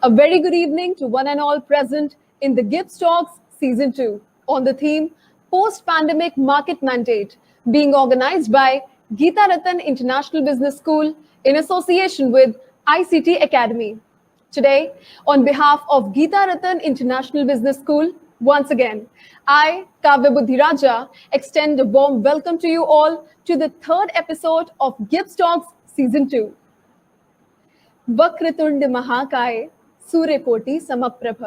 A very good evening to one and all present in the Gibs Talks Season 2 on the theme Post Pandemic Market Mandate, being organized by Geeta Ratan International Business School in association with ICT Academy. Today, on behalf of Geeta Ratan International Business School, once again, I, Kavya Buddhiraja, extend a warm welcome to you all to the third episode of Gibs Talks Season 2. Vakratunda महाकाय सूर्यकोटि समप्रभ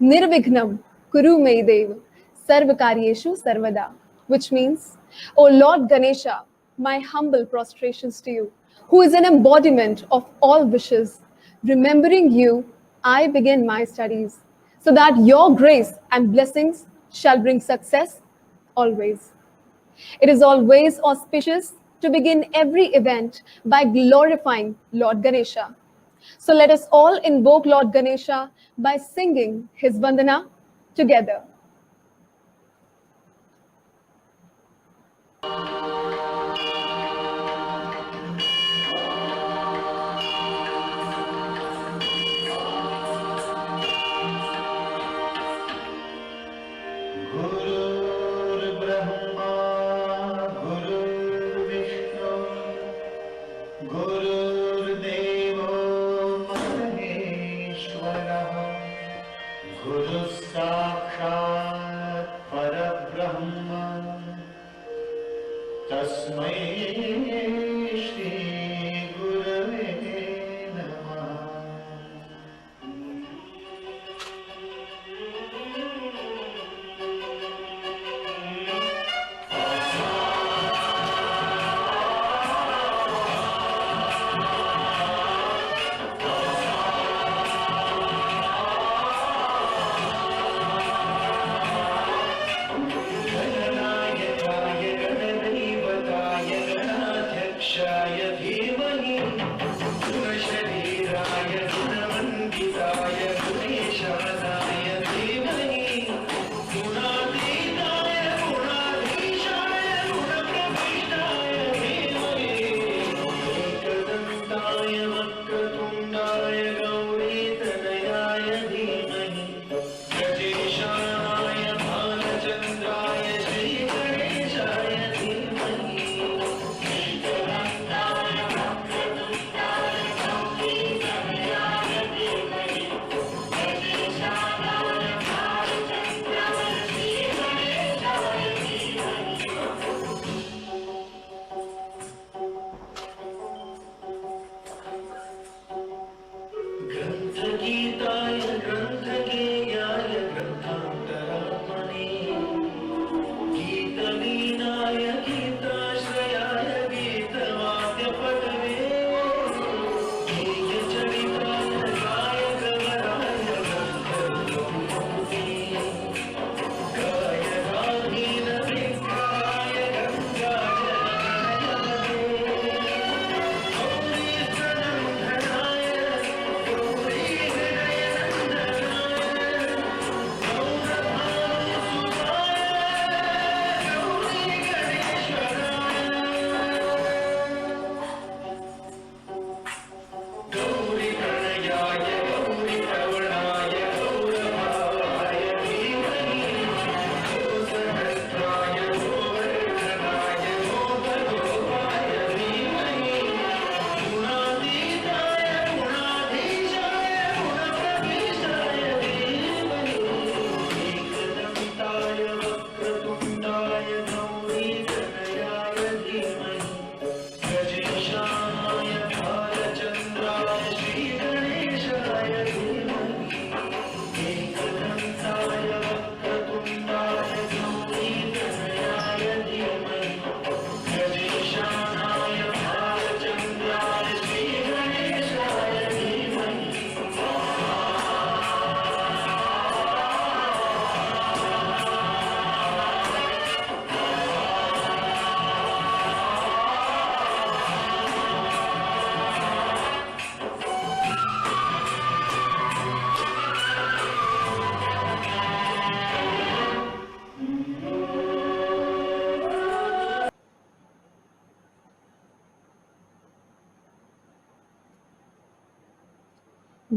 निर्विघ्नं कुरु मे देव सर्वकार्येषु सर्वदा, which means, O Lord Ganesha, my humble prostrations to you, who is an embodiment of all wishes. Remembering you, I begin my studies, so that your grace and blessings shall bring success always. It is always auspicious to begin every event by glorifying Lord Ganesha. So let us all invoke Lord Ganesha by singing his Vandana together.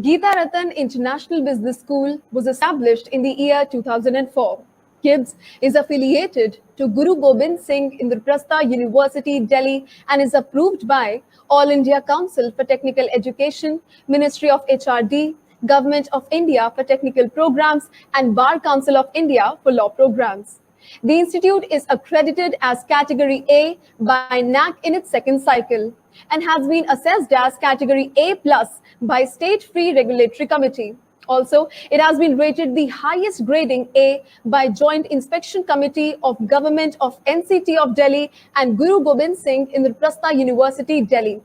Geeta Ratan International Business School was established in the year 2004. Gibs is affiliated to Guru Gobind Singh Indraprastha University, Delhi, and is approved by All India Council for Technical Education, Ministry of HRD, Government of India for Technical Programs, and Bar Council of India for Law Programs. The institute is accredited as Category A by NAC in its second cycle and has been assessed as Category A plus by State Free Regulatory Committee. Also, it has been rated the highest grading A by Joint Inspection Committee of Government of NCT of Delhi and Guru Gobind Singh Indraprastha University, Delhi.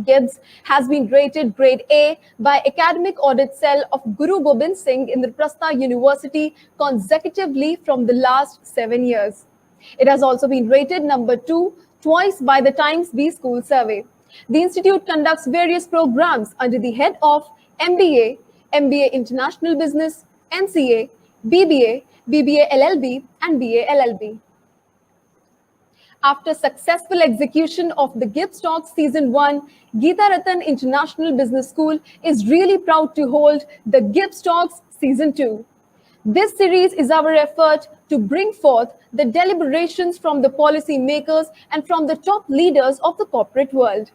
Gibs has been rated grade A by Academic Audit Cell of Guru Gobind Singh Indraprastha University consecutively from the last 7 years. It has also been rated number 2 twice by the Times B School Survey. The institute conducts various programs under the head of MBA, MBA International Business, MCA, BBA, BBA LLB, and BA LLB. After successful execution of the Gibs Talks Season 1, Geeta Ratan International Business School is really proud to hold the Gibs Talks Season 2. This series is our effort to bring forth the deliberations from the policy makers and from the top leaders of the corporate world.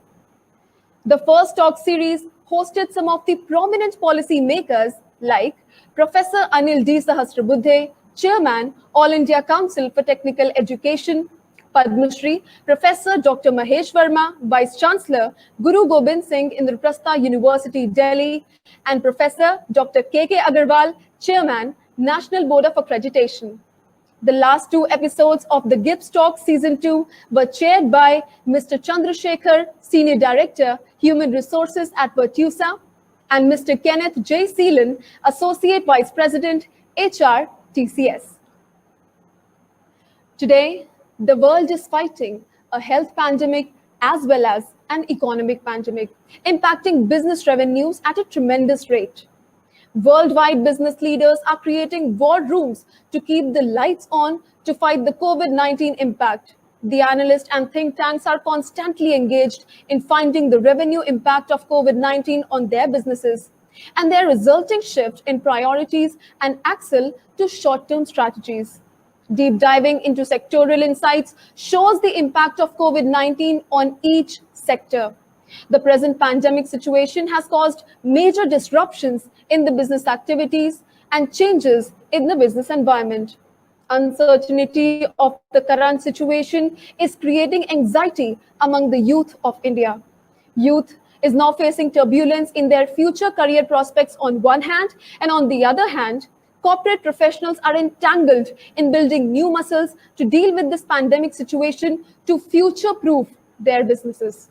The first talk series hosted some of the prominent policy makers like Professor Anil D. Sahasrabuddhe, Chairman, All India Council for Technical Education, Padma Shri, Professor Dr. Mahesh Verma, Vice Chancellor, Guru Gobind Singh Indraprastha University, Delhi, and Professor Dr. K.K. Agarwal, Chairman, National Board of Accreditation. The last 2 episodes of the Gibs Talk Season 2 were chaired by Mr. Chandrasekhar, Senior Director, Human Resources at Virtusa, and Mr. Kenneth J. Seelan, Associate Vice President, HR, TCS. Today, the world is fighting a health pandemic as well as an economic pandemic, impacting business revenues at a tremendous rate. Worldwide business leaders are creating war rooms to keep the lights on to fight the COVID-19 impact. The analysts and think tanks are constantly engaged in finding the revenue impact of COVID-19 on their businesses and their resulting shift in priorities and axle to short-term strategies. Deep diving into sectoral insights shows the impact of COVID-19 on each sector. The present pandemic situation has caused major disruptions in the business activities and changes in the business environment. Uncertainty of the current situation is creating anxiety among the youth of India. Youth is now facing turbulence in their future career prospects on one hand, and on the other hand, corporate professionals are entangled in building new muscles to deal with this pandemic situation to future-proof their businesses.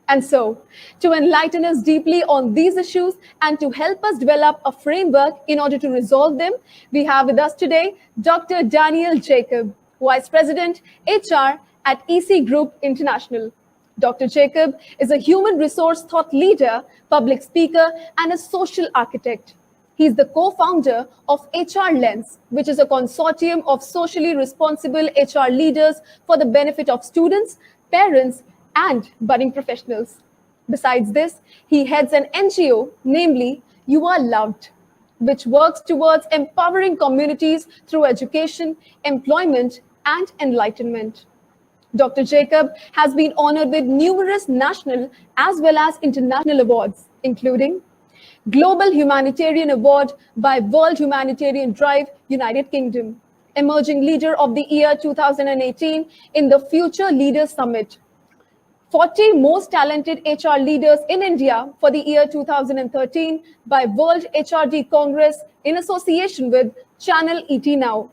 And so, to enlighten us deeply on these issues and to help us develop a framework in order to resolve them, we have with us today Dr. Daniel Jacob, Vice President, HR at EC Group International. Dr. Jacob is a human resource thought leader, public speaker, and a social architect. He is the co-founder of HR Lens, which is a consortium of socially responsible HR leaders for the benefit of students, parents, and budding professionals. Besides this, he heads an NGO, namely You Are Loved, which works towards empowering communities through education, employment, and enlightenment. Dr. Jacob has been honored with numerous national as well as international awards, including Global Humanitarian Award by World Humanitarian Drive, United Kingdom, Emerging Leader of the Year 2018 in the Future Leaders Summit, 40 Most Talented HR Leaders in India for the year 2013 by World HRD Congress in association with Channel ET Now,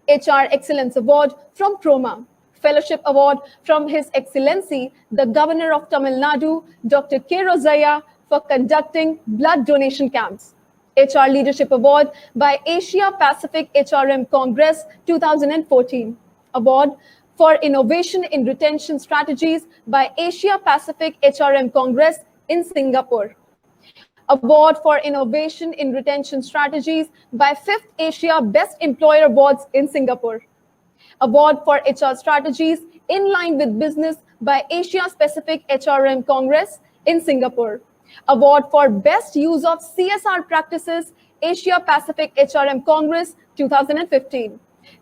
HR Excellence Award from Proma, Fellowship Award from His Excellency, the Governor of Tamil Nadu, Dr. K. Rozaya, for conducting blood donation camps, HR Leadership Award by Asia Pacific HRM Congress 2014, Award for Innovation in Retention Strategies by Asia Pacific HRM Congress in Singapore, Award for Innovation in Retention Strategies by 5th Asia Best Employer Awards in Singapore, Award for HR Strategies in Line with Business by Asia Pacific HRM Congress in Singapore, Award for Best Use of CSR Practices, Asia Pacific HRM Congress 2015.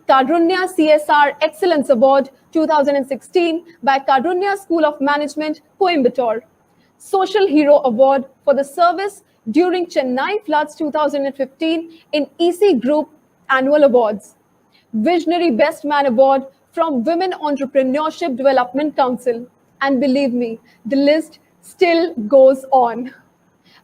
Karunya CSR Excellence Award 2016 by Karunya School of Management, Coimbatore. Social Hero Award for the service during Chennai floods 2015 in EC Group Annual Awards. Visionary Best Man Award from Women Entrepreneurship Development Council. And believe me, the list still goes on.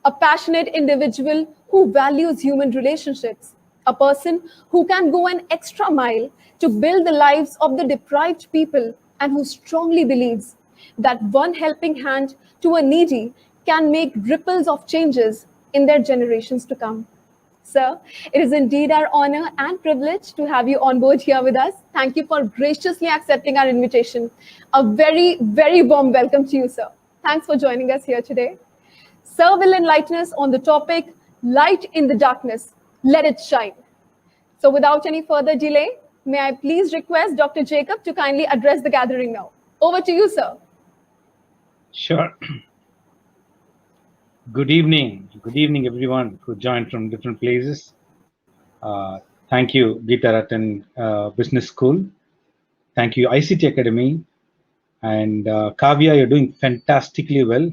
A passionate individual who values human relationships, a person who can go an extra mile to build the lives of the deprived people, and who strongly believes that one helping hand to a needy can make ripples of changes in their generations to come. Sir, it is indeed our honor and privilege to have you on board here with us. Thank you for graciously accepting our invitation. A very, very warm welcome to you, sir. Thanks for joining us here today. Sir will enlighten us on the topic, Light in the Darkness, Let It Shine. So without any further delay, may I please request Dr. Jacob to kindly address the gathering now. Over to you, sir. Sure. Good evening, everyone who joined from different places. Thank you, Gita Ratan Business School. Thank you, ICT Academy. And Kavya, you're doing fantastically well,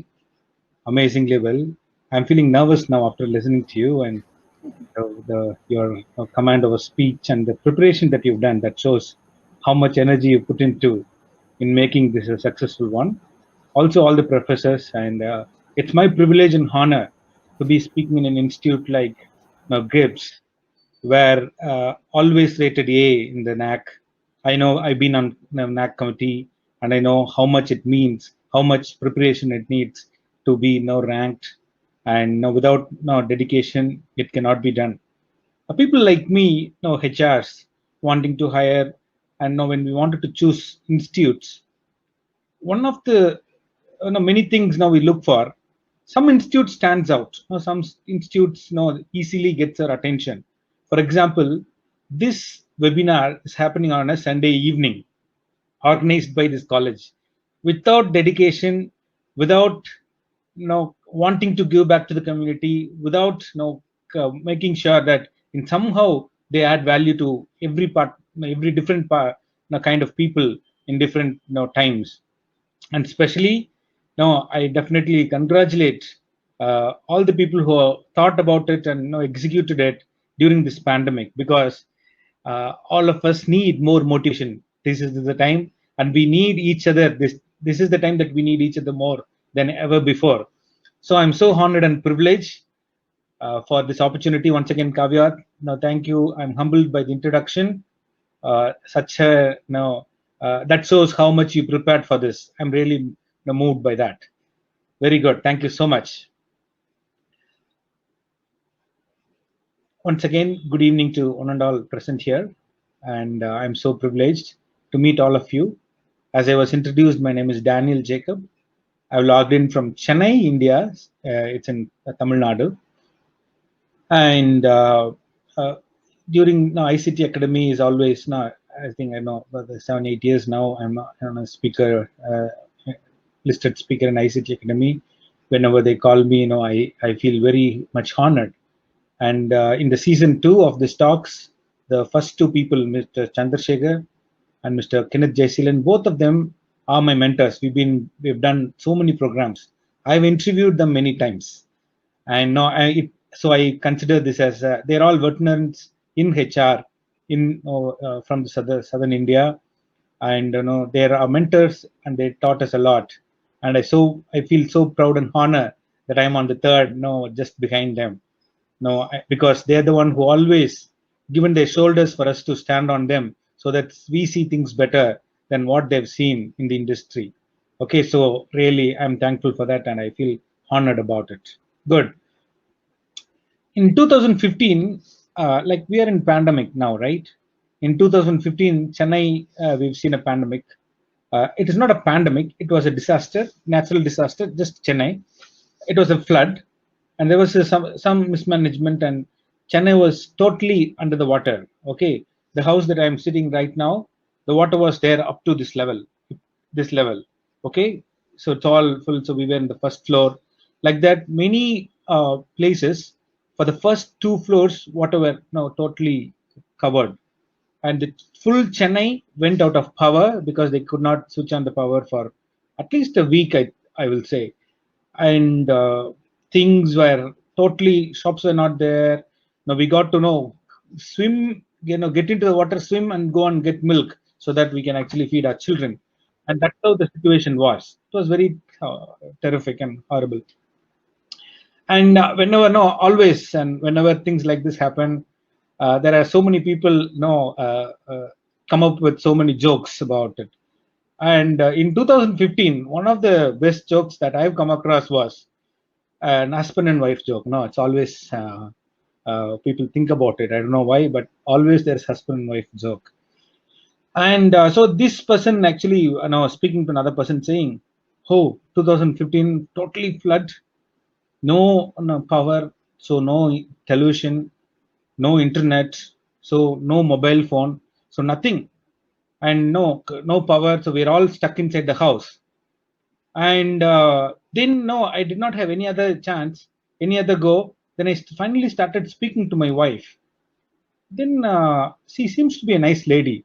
amazingly well. I'm feeling nervous now after listening to you and your command of a speech and the preparation that you've done. That shows how much energy you put into in making this a successful one. Also, all the professors, and it's my privilege and honor to be speaking in an institute like Gibs, where always rated A in the NAC. I know I've been on the NAC committee, and I know how much it means, how much preparation it needs to be ranked, and without dedication, it cannot be done. People like me, HRs, wanting to hire, and when we wanted to choose institutes, one of the many things now we look for. Some institute stands out. Some institutes easily gets our attention. For example, this webinar is happening on a Sunday evening, organized by this college. Without dedication, without wanting to give back to the community, without making sure that in somehow they add value to every part, every different part, kind of people in different times. And especially I definitely congratulate all the people who thought about it and executed it during this pandemic, because all of us need more motivation. This is the time, and we need each other. This is the time that we need each other more than ever before. So I'm so honored and privileged for this opportunity once again, Kavya. Thank you. I'm humbled by the introduction. Such a that shows how much you prepared for this. I'm really moved by that. Very good. Thank you so much. Once again, good evening to one and all present here. And I'm so privileged to meet all of you. As I was introduced, my name is Daniel Jacob. I've logged in from Chennai, India. It's in Tamil Nadu. And during ICT Academy is always, I think I know about the 7-8 years now, I'm a speaker, listed speaker in ICT Academy. Whenever they call me, I feel very much honored. And in the season 2 of this talks, the first 2 people, Mr. Chandrasekhar and Mr. Kenneth Jayasilan, both of them are my mentors. We've done so many programs. I've interviewed them many times. And so I consider this as they're all veterans in HR from the southern India, and they are mentors and they taught us a lot. And I feel so proud and honored that I'm on the third, just behind them. Because they're the one who always given their shoulders for us to stand on them, so that we see things better than what they've seen in the industry. Okay, so really I'm thankful for that, and I feel honored about it. Good. In 2015, like we are in pandemic now, right? In 2015, Chennai, we've seen a pandemic. It is not a pandemic. It was a disaster, natural disaster, just Chennai. It was a flood, and there was some mismanagement, and Chennai was totally under the water. Okay, the house that I'm sitting right now, the water was there up to this level. Okay, so it's all full. So we were in the first floor, Like that, many places for the first two floors, whatever, no, totally covered, and the full Chennai went out of power because they could not switch on the power for at least a week, I will say. And things were totally, shops were not there. Now we got to know swim, get into the water, swim, and go and get milk so that we can actually feed our children. And that's how the situation was. It was very terrific and horrible. And whenever, no, always, and whenever things like this happen, there are so many people, come up with so many jokes about it. And in 2015, one of the best jokes that I've come across was an husband and wife joke. No, it's always people think about it. I don't know why, but always there's husband and wife joke. And so this person actually, speaking to another person saying, "Oh, 2015 totally flood, no power, so no television, no internet, so no mobile phone, so nothing, and no power, so we're all stuck inside the house." And then, no, I did not have any other chance, any other go. Then I finally started speaking to my wife. Then she seems to be a nice lady,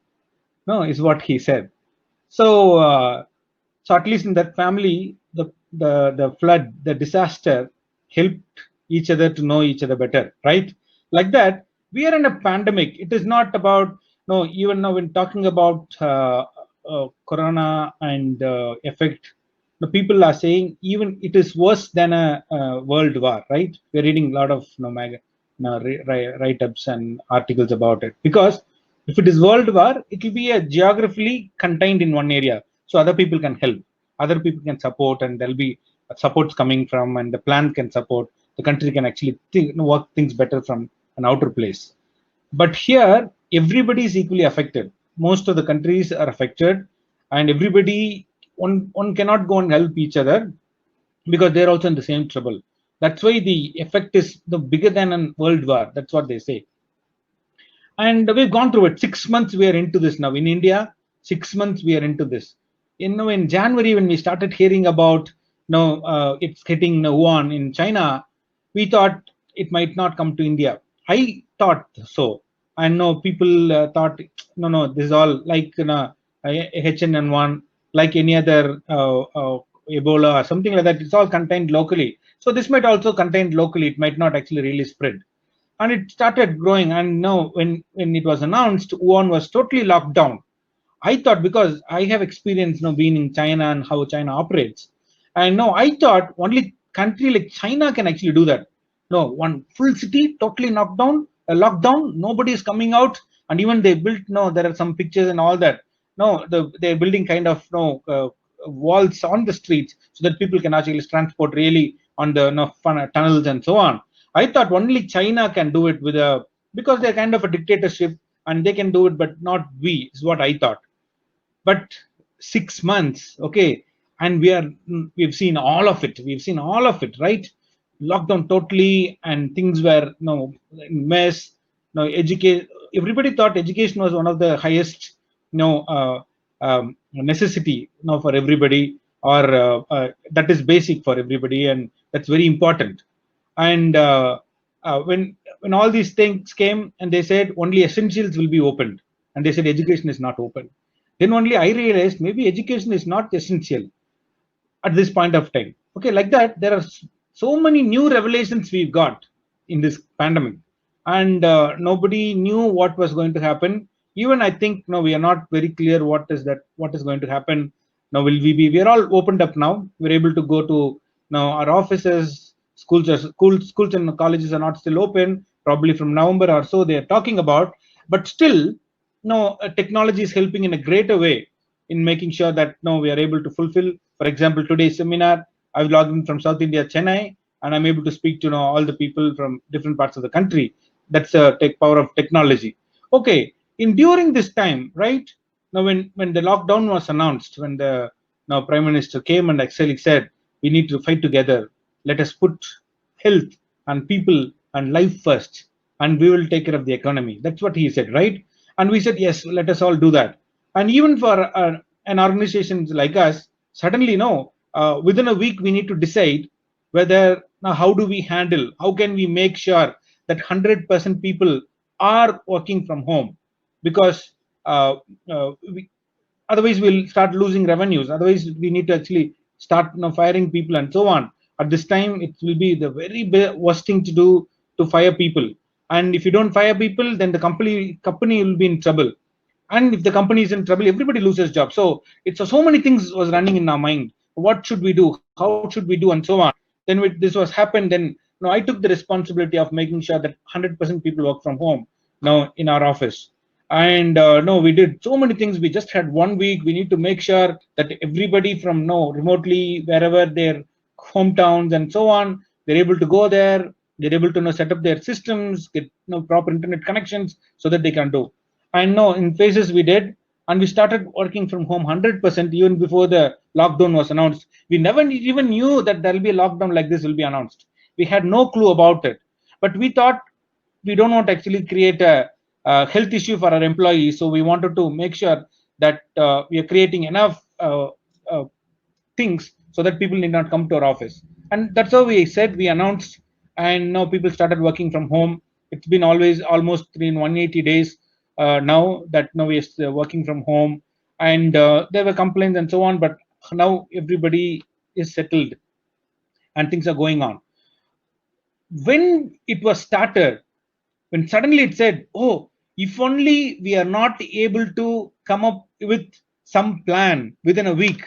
no, is what he said. So so at least in that family, the flood, the disaster helped each other to know each other better, right? Like that, we are in a pandemic. It is not about, no, even now when talking about corona and effect, the people are saying even it is worse than a world war, right? We're reading a lot of, write-ups and articles about it, because if it is world war, it will be a geographically contained in one area, so other people can help, other people can support, and there'll be supports coming from, and the plant can support. The country can actually work things better from an outer place. But here, everybody is equally affected. Most of the countries are affected, and everybody, one cannot go and help each other because they're also in the same trouble. That's why the effect is the bigger than a world war. That's what they say. And we've gone through it. 6 months we are into this now in India. 6 months we are into this. In January, when we started hearing about, it's hitting Wuhan in China, we thought it might not come to India. I thought so. I know people thought, no, this is all like HN1, like any other Ebola or something like that. It's all contained locally. So this might also contain locally. It might not actually really spread. And it started growing. And now, when it was announced, Wuhan was totally locked down. I thought, because I have experience, being in China and how China operates, and no, I thought only country like China can actually do that. No, one full city totally knocked down, lockdown, nobody is coming out, and even they built. No, there are some pictures and all that. No, they're building kind of walls on the streets so that people can actually transport really on the tunnels and so on. I thought only China can do it with a, because they're kind of a dictatorship and they can do it, but not we, is what I thought. But 6 months, okay, and we've seen all of it. We've seen all of it, right? Lockdown totally, and things were mess. No educate. Everybody thought education was one of the highest, necessity, for everybody, or that is basic for everybody, and that's very important. And when all these things came, and they said only essentials will be opened, and they said education is not open, then only I realized maybe education is not essential at this point of time. Okay, like that, there are so many new revelations we've got in this pandemic, and nobody knew what was going to happen. Even I think, no, we are not very clear what is going to happen. Now, will we be? We are all opened up now. We're able to go to now our offices. Schools and colleges are not still open. Probably from November or so they are talking about, but still, no, technology is helping in a greater way in making sure that no, we are able to fulfill. For example, today's seminar, I've logged in from South India, Chennai, and I'm able to speak to all the people from different parts of the country. That's a power of technology. Okay, in during this time, right now, when the lockdown was announced, when the now Prime Minister came and actually said, we need to fight together. Let us put health and people and life first, and we will take care of the economy. That's what he said, right? And we said, yes, let us all do that. And even for an organization like us, suddenly, no, within a week we need to decide whether now how do we handle, how can we make sure that 100% people are working from home, because we, otherwise we'll start losing revenues, otherwise we need to actually start firing people and so on. At this time it will be the very worst thing to do, to fire people. And if you don't fire people, then the company will be in trouble. And if the company is in trouble, everybody loses job. So it's so many things was running in our mind. What should we do, how should we do, and so on. Then when this was happened, then I took the responsibility of making sure that 100% people work from home now in our office. And no, we did so many things. We just had 1 week. We need to make sure that everybody from remotely, wherever their hometowns and so on, they're able to go there. They're able to set up their systems, get proper internet connections, so that they can do. I know in phases we did, and we started working from home 100% even before the lockdown was announced. We never even knew that there will be a lockdown like this will be announced. We had no clue about it, but we thought we don't want to actually create a health issue for our employees, so we wanted to make sure that we are creating enough uh, things so that people need not come to our office. And that's how we said, we announced, and now people started working from home. It's been always almost 180 days now that now we are working from home. And there were complaints and so on, but now everybody is settled and things are going on. When it was started, when suddenly it said, oh, if only we are not able to come up with some plan within a week.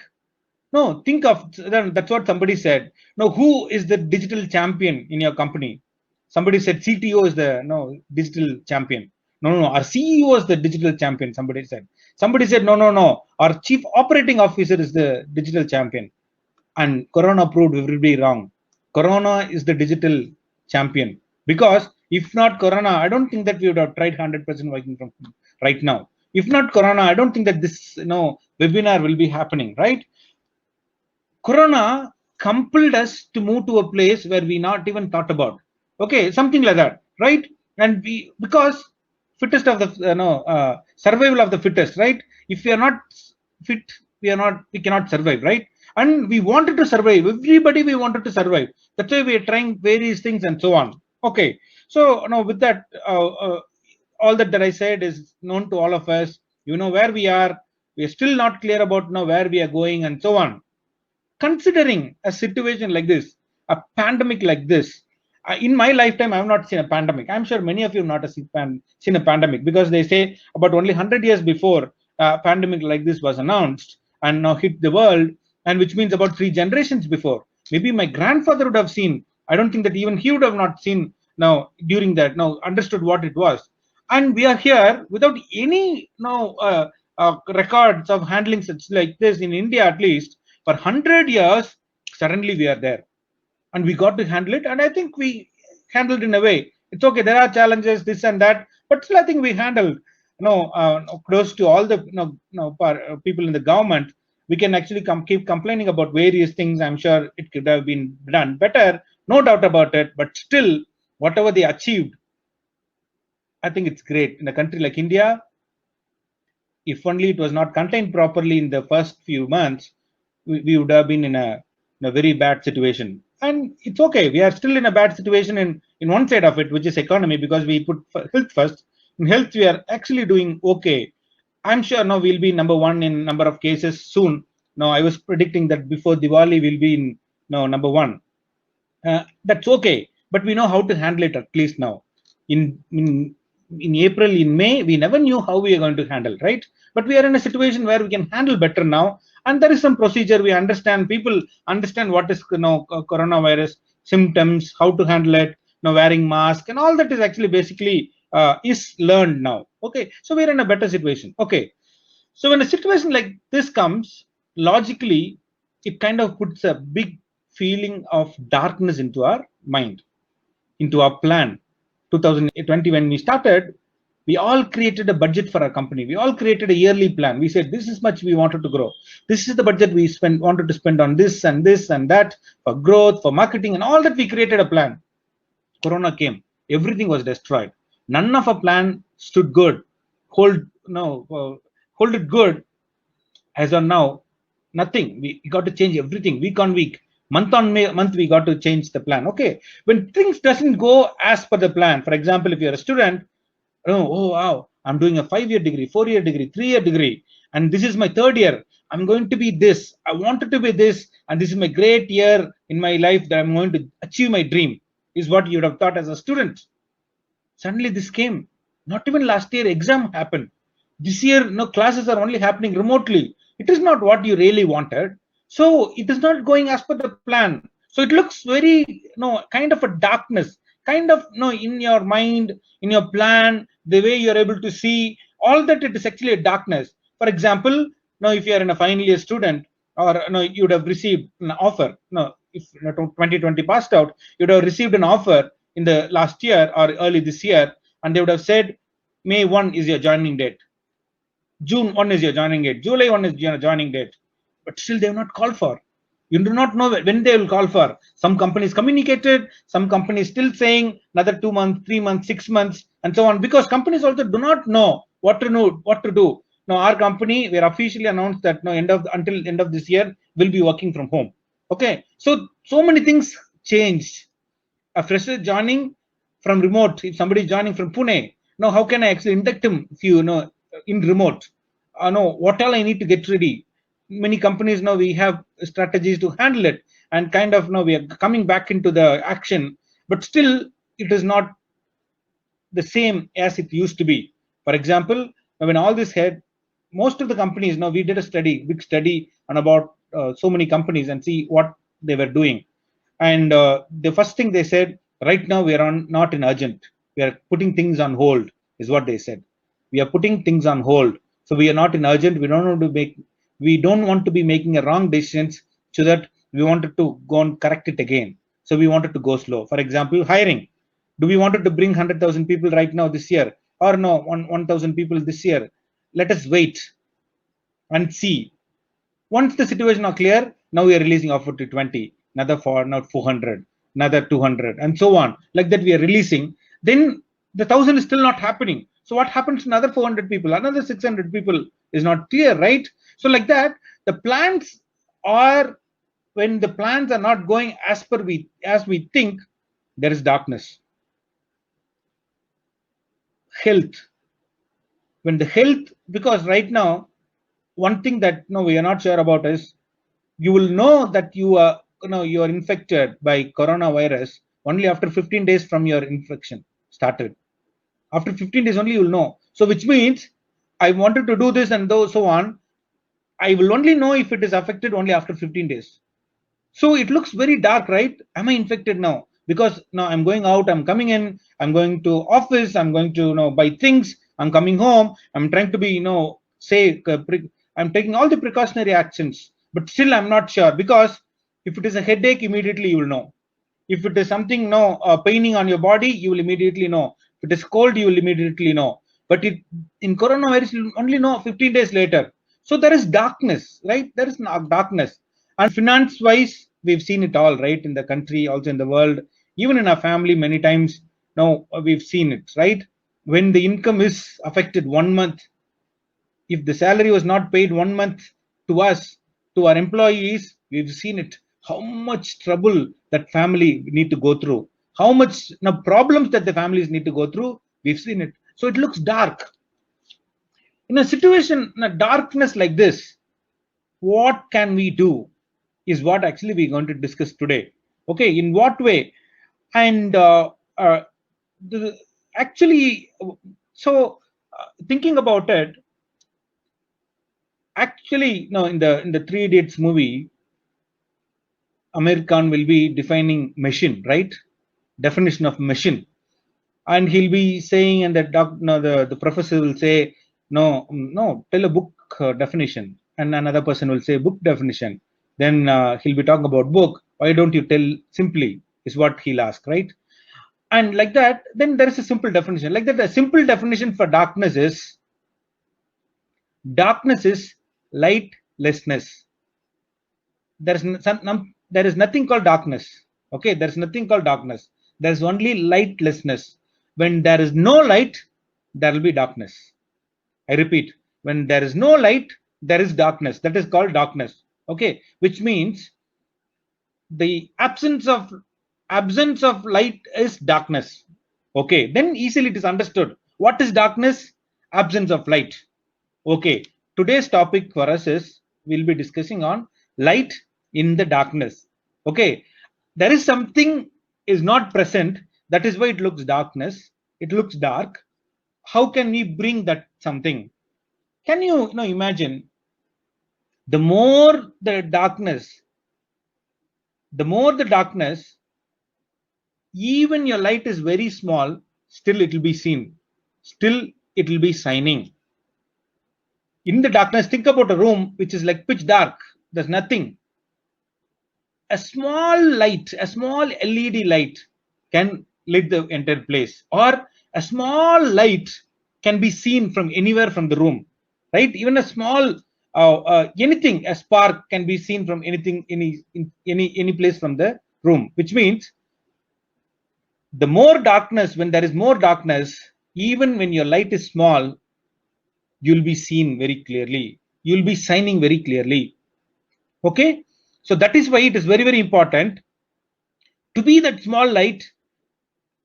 No, think of, that's what somebody said. No, who is the digital champion in your company? Somebody said CTO is the digital champion. No, our CEO is the digital champion. Somebody said. Somebody said no. Our chief operating officer is the digital champion. And Corona proved everybody wrong. Corona is the digital champion, because if not Corona, I don't think that we would have tried 100% working from home right now. If not Corona, I don't think that this webinar will be happening, right? Corona compelled us to move to a place where we not even thought about. Okay, something like that, right? And we, because fittest of the survival of the fittest, right? If we are not fit, we cannot survive, right? And we wanted to survive. Everybody, we wanted to survive. That's why we are trying various things and so on. Okay, so now with that, all that I said is known to all of us. You know where we are. We are still not clear about where we are going and so on. Considering a situation like this, a pandemic like this, in my lifetime, I have not seen a pandemic. I'm sure many of you have not seen a pandemic, because they say about only 100 years before a pandemic like this was announced and now hit the world, and which means about 3 generations before. Maybe my grandfather would have seen. I don't think that even he would have not seen during that, understood what it was. And we are here without any records of handling such like this in India, at least for 100 years. Suddenly we are there, and we got to handle it. And I think we handled in a way. It's okay, there are challenges, this and that, but still I think we handled close to all the people in the government. We can actually keep complaining about various things. I'm sure it could have been done better, no doubt about it, but still whatever they achieved, I think it's great. In a country like India, if only it was not contained properly in the first few months, we would have been in a very bad situation. And it's okay, we are still in a bad situation in one side of it, which is economy, because we put health first. In health, we are actually doing okay. I'm sure now we'll be number one in number of cases soon. Now I was predicting that before Diwali we'll be in number one. That's okay, but we know how to handle it at least now. In April, in May, we never knew how we are going to handle, right? But we are in a situation where we can handle better now, and there is some procedure. We understand, people understand what is coronavirus symptoms, how to handle it, wearing mask, and all that is actually basically is learned now. Okay, so we're in a better situation. Okay, so when a situation like this comes, logically, it kind of puts a big feeling of darkness into our mind, into our plan. 2020, when we started, we all created a budget for our company. We all created a yearly plan. We said, this is much we wanted to grow. This is the budget we wanted to spend on this and that for growth, for marketing, and all that. We created a plan. Corona came. Everything was destroyed. None of our plan stood good. Hold it good. As on now, nothing. We got to change everything week on week. Month on month we got to change the plan. Okay, when things doesn't go as per the plan, for example, if you're a student, oh wow, I'm doing a 5-year degree, 4-year degree, 3-year degree, and this is my 3rd year. I'm going to be this, I wanted to be this, and this is my great year in my life that I'm going to achieve my dream, is what you would have thought as a student. Suddenly this came. Not even last year exam happened. This year, no, classes are only happening remotely. It is not what you really wanted. So it is not going as per the plan. So it looks very, kind of a darkness, kind of, in your mind, in your plan, the way you're able to see all that, it is actually a darkness. For example, now if you are in a final year student, or you would have received an offer. No, if 2020 passed out, you would have received an offer in the last year or early this year, and they would have said May 1 is your joining date, June 1 is your joining date, July 1 is your joining date, but still they have not called for. You do not know when they will call for. Some companies communicated, some companies still saying another 2 months, 3 months, 6 months, and so on, because companies also do not know what to do. Now our company, we are officially announced that until end of this year will be working from home. Okay, so many things changed. A fresher joining from remote, if somebody is joining from Pune, now how can I actually induct him if in remote? No, what all I need to get ready? Many companies now we have strategies to handle it, and kind of now we are coming back into the action, but still it is not the same as it used to be. For example, when all this had, most of the companies, now we did a big study on about so many companies and see what they were doing. And the first thing they said, right now we are not in urgent. We are putting things on hold, is what they said. We are putting things on hold. So we are not in urgent. We don't want to be making a wrong decisions, so that we wanted to go and correct it again. So we wanted to go slow. For example, hiring. Do we wanted to bring 100,000 people right now this year, or no, 1,000 people this year? Let us wait and see. Once the situation are clear, now we are releasing offer to 20, another 400, another 200, and so on. Like that we are releasing. Then the 1,000 is still not happening. So what happens to another 400 people, another 600 people is not clear, right? So like that, the plans are, when the plans are not going as we think, there is darkness. Health. When the health, because right now, one thing that we are not sure about is, you will know that you are infected by coronavirus only after 15 days from your infection started. After 15 days only you will know. So which means, I wanted to do this and so on, I will only know if it is affected only after 15 days. So it looks very dark, right? Am I infected now? Because now I'm going out, I'm coming in, I'm going to office, I'm going to buy things, I'm coming home, I'm trying to be I'm taking all the precautionary actions, but still I'm not sure. Because if it is a headache, immediately you will know. If it is something paining on your body, you will immediately know. If it is cold, you will immediately know. But in coronavirus, you will only know 15 days later. So there is darkness, right? There is darkness. And finance wise, we've seen it all, right? In the country, also in the world, even in our family, many times now we've seen it, right? When the income is affected 1 month, if the salary was not paid 1 month to us, to our employees, we've seen it, how much trouble that family need to go through, how much problems that the families need to go through, we've seen it. So it looks dark. In a situation, in a darkness like this, what can we do, is what actually we're going to discuss today. Okay, in what way? And the, actually, so thinking about it, actually, no, in the Three Idiots movie, Amir Khan will be defining machine, right? Definition of machine, and he'll be saying, and the no, the professor will say, no, no, tell a book definition, and another person will say book definition. Then he'll be talking about book. Why don't you tell simply? Is what he'll ask, right? And like that, then there is a simple definition. Like that, a simple definition for darkness is lightlessness. There is nothing called darkness. Okay, there is nothing called darkness. There is only lightlessness. When there is no light, there will be darkness. I repeat, when there is no light, there is darkness. That is called darkness. Okay, which means the absence of light is darkness. Okay, then easily it is understood. What is darkness? Absence of light. Okay, today's topic for us is we'll be discussing on light in the darkness. Okay, there is something is not present, that is why it looks darkness, it looks dark. How can we bring that something? Can you know imagine, the more the darkness, the more the darkness, even your light is very small, still it will be seen, still it will be shining. In the darkness, think about a room which is like pitch dark, there's nothing. A small light, a small LED light can lit the entire place, or a small light can be seen from anywhere from the room, right? Even a small anything, a spark can be seen from anything, any place from the room, which means the more darkness, when there is more darkness, even when your light is small, you'll be seen very clearly, you'll be shining very clearly. Okay, so that is why it is very, very important to be that small light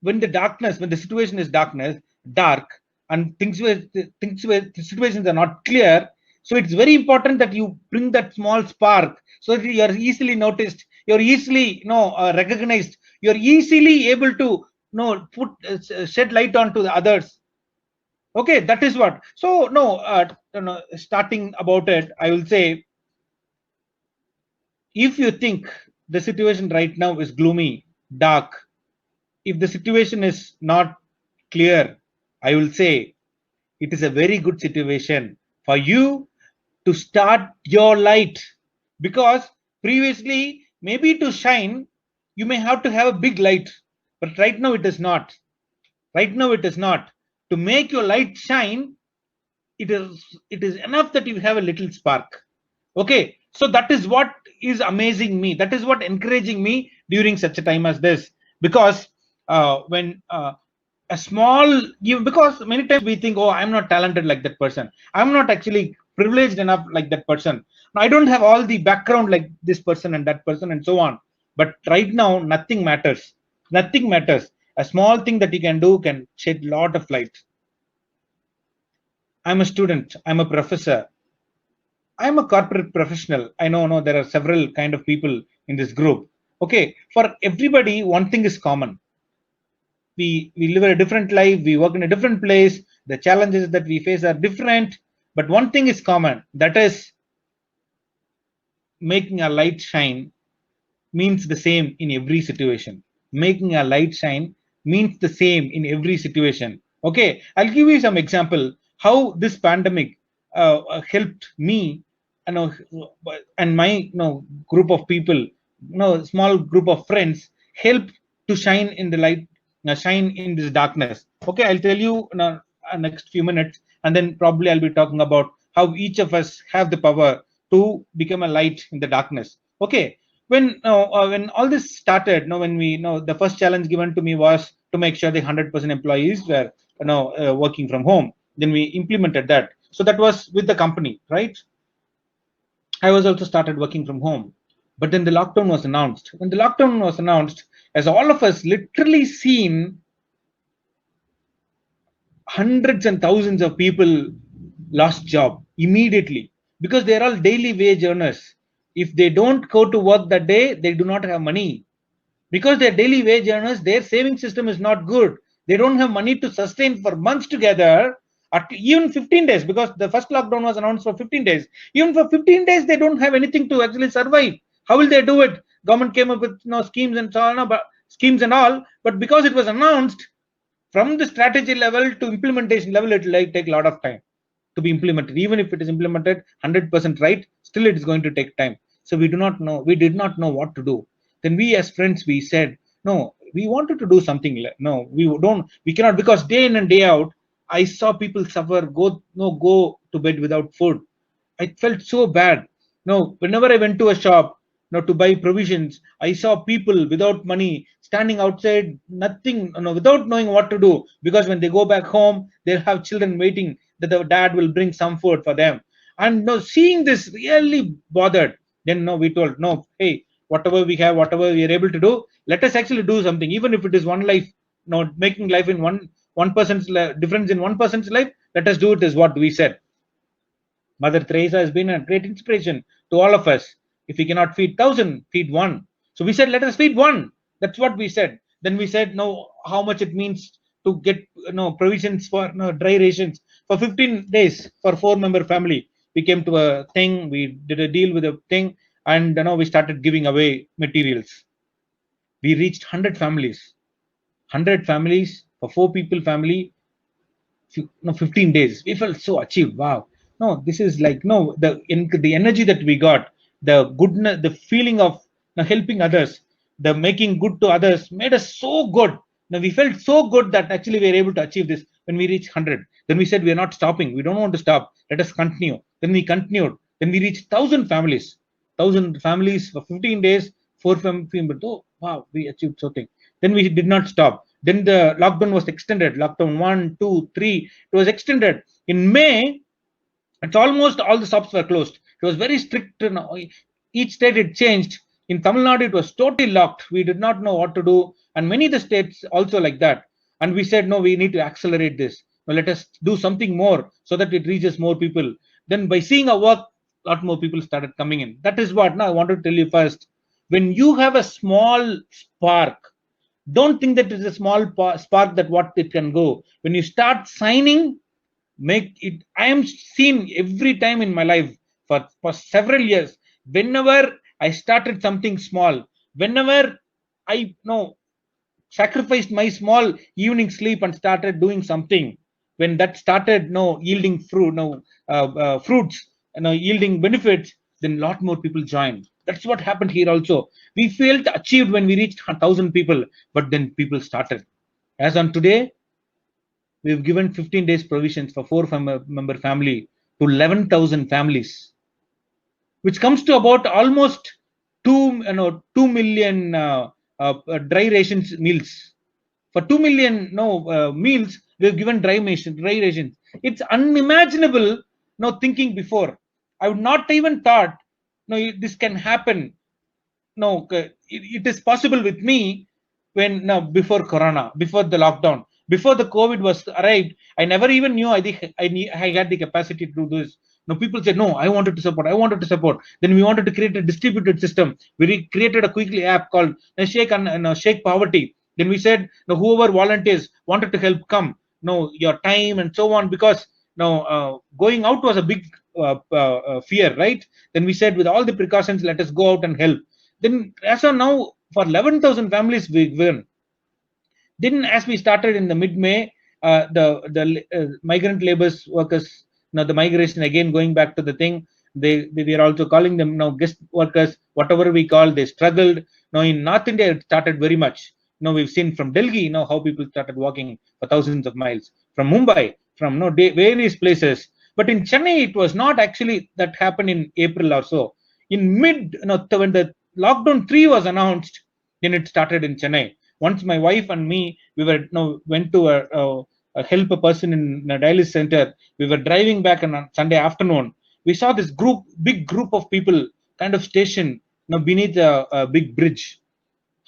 when the darkness, when the situation is dark, and things where the situations are not clear. So it's very important that you bring that small spark, so that you are easily noticed, you're easily recognized, you're easily able to put shed light onto the others. Okay, that is what. So no, starting about it, I will say, if you think the situation right now is gloomy, dark, if the situation is not clear, I will say it is a very good situation for you to start your light. Because previously, maybe to shine, you may have to have a big light, but right now it is not. Right now it is not. To make your light shine, it is enough that you have a little spark. Okay, so that is what is amazing me, that is what encouraging me during such a time as this. Because when a small because many times we think, oh, I'm not talented like that person, I'm not actually privileged enough like that person, I don't have all the background like this person and that person and so on. But right now nothing matters, nothing matters. A small thing that you can do can shed lot of light. I'm a student, I'm a professor, I'm a corporate professional. I know, no, there are several kind of people in this group. Okay, for everybody, one thing is common. We live a different life. We work in a different place. The challenges that we face are different. But one thing is common. That is making a light shine means the same in every situation. Making a light shine means the same in every situation. Okay, I'll give you some example how this pandemic helped me, you know, and my group of people, small group of friends, help to shine in the light, shine in this darkness. Okay, I'll tell you in next few minutes, and then probably I'll be talking about how each of us have the power to become a light in the darkness. Okay, when all this started, when we the first challenge given to me was to make sure the 100% employees were working from home. Then we implemented that. So that was with the company, right? I was also started working from home. But then the lockdown was announced. When the lockdown was announced, as all of us literally seen, hundreds and thousands of people lost job immediately, because they're all daily wage earners. If they don't go to work that day, they do not have money. Because they're daily wage earners, their saving system is not good. They don't have money to sustain for months together, even 15 days, because the first lockdown was announced for 15 days. Even for 15 days, they don't have anything to actually survive. How will they do it? Government came up with schemes and so on, but schemes and all, but because it was announced, from the strategy level to implementation level, it will take a lot of time to be implemented. Even if it is implemented 100% right, still it is going to take time. So we did not know what to do. Then we as friends, we said, no, we wanted to do something. No, we cannot, because day in and day out I saw people suffer, go to bed without food. I felt so bad. No, whenever I went to a shop, to buy provisions, I saw people without money standing outside, nothing, without knowing what to do. Because when they go back home, they'll have children waiting that the dad will bring some food for them. And seeing this really bothered. Then we told, no, hey, whatever we have, whatever we are able to do, let us actually do something, even if it is one life, making life in one person's difference in one person's life. Let us do it, is what we said. Mother Teresa has been a great inspiration to all of us. If we cannot feed 1,000, feed one. So we said, let us feed one. That's what we said. Then we said, no, how much it means to get provisions for dry rations for 15 days for 4-member family. We came to a thing. We did a deal with a thing, and we started giving away materials. We reached 100 families. 100 families for 4 people family. 15 days. We felt so achieved. Wow. No, this is like the energy that we got, the goodness, the feeling of helping others, the making good to others made us so good. Now we felt so good that actually we were able to achieve this when we reached 100. Then we said we are not stopping. We don't want to stop. Let us continue. Then we continued. Then we reached 1,000 families. 1,000 families for 15 days. 4 families. Oh, wow, we achieved something. Then we did not stop. Then the lockdown was extended. Lockdown 1, 2, 3. It was extended. In May, it's almost all the shops were closed. It was very strict. Each state it changed. In Tamil Nadu, it was totally locked. We did not know what to do. And many of the states also like that. And we said, no, we need to accelerate this. Now, let us do something more so that it reaches more people. Then by seeing our work, a lot more people started coming in. That is what now I want to tell you first. When you have a small spark, don't think that it's a small spark that what it can go. When you start signing, make it. I am seen every time in my life for several years. Whenever I started something small, whenever I sacrificed my small evening sleep and started doing something, when that started yielding fruits, yielding benefits, then a lot more people joined. That's what happened here also. We felt achieved when we reached 1,000 people, but then people started. As on today, we've given 15 days provisions for 4-member family to 11,000 families, which comes to about almost 2 million dry rations meals. For 2 million meals, we've given dry rations. It's unimaginable. Thinking before, I would not even thought this can happen. It is possible with me when before Corona, before the lockdown, before the COVID was arrived. I never even knew I had the capacity to do this. Now people said, no, I wanted to support. I wanted to support. Then we wanted to create a distributed system. We created a quickly app called Shake Poverty. Then we said, whoever volunteers wanted to help come, your time and so on, because going out was a big fear, right? Then we said, with all the precautions, let us go out and help. Then as of now, for 11,000 families we win. Then as we started in the mid-May, the migrant laborers workers, the migration, again going back to the thing, they are also calling them now guest workers, whatever we call, they struggled. Now in North India, it started very much. We've seen from Delhi, how people started walking for thousands of miles. From Mumbai, from various places. But in Chennai, it was not actually that happened in April or so. In mid, when the lockdown 3 was announced, then it started in Chennai. Once my wife and me, we were went to help a person in a dialysis center. We were driving back on Sunday afternoon. We saw this big group of people kind of stationed beneath a big bridge.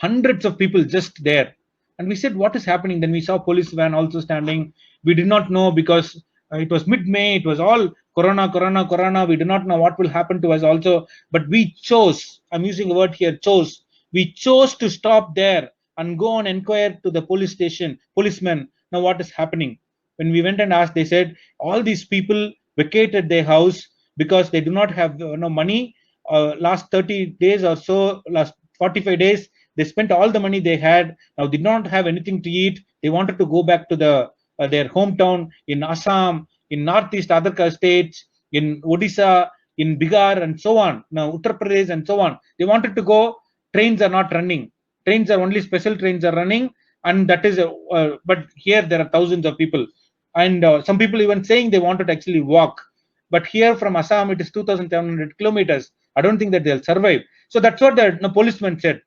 Hundreds of people just there. And we said, what is happening? Then we saw police van also standing. We did not know, because it was mid-May. It was all Corona. We do not know what will happen to us also. But we chose, I'm using a word here, chose. We chose to stop there and go and inquire to the policemen. Now what is happening? When we went and asked, they said, all these people vacated their house because they do not have money. Last 30 days or so, last 45 days, they spent all the money they had. Now did not have anything to eat. They wanted to go back to their hometown in Assam, in northeast other states, in Odisha, in Bihar, and so on. Now Uttar Pradesh and so on. They wanted to go. Trains are not running. Trains are only special trains are running, and that is. But here there are thousands of people, and some people even saying they wanted to actually walk. But here from Assam, it is 2,700 kilometers. I don't think that they'll survive. So that's what the policeman said.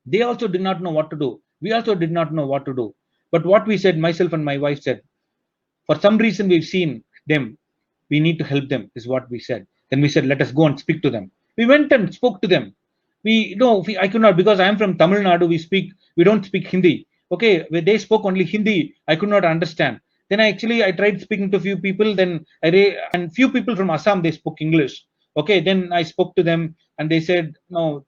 They also did not know what to do. We also did not know what to do. But what we said, myself and my wife said, for some reason we've seen them. We need to help them, is what we said. Then we said, let us go and speak to them. We went and spoke to them. I could not, because I am from Tamil Nadu. We don't speak Hindi. Okay, where they spoke only Hindi, I could not understand. Then I tried speaking to few people. Then and few people from Assam, they spoke English. Okay, then I spoke to them and they said no.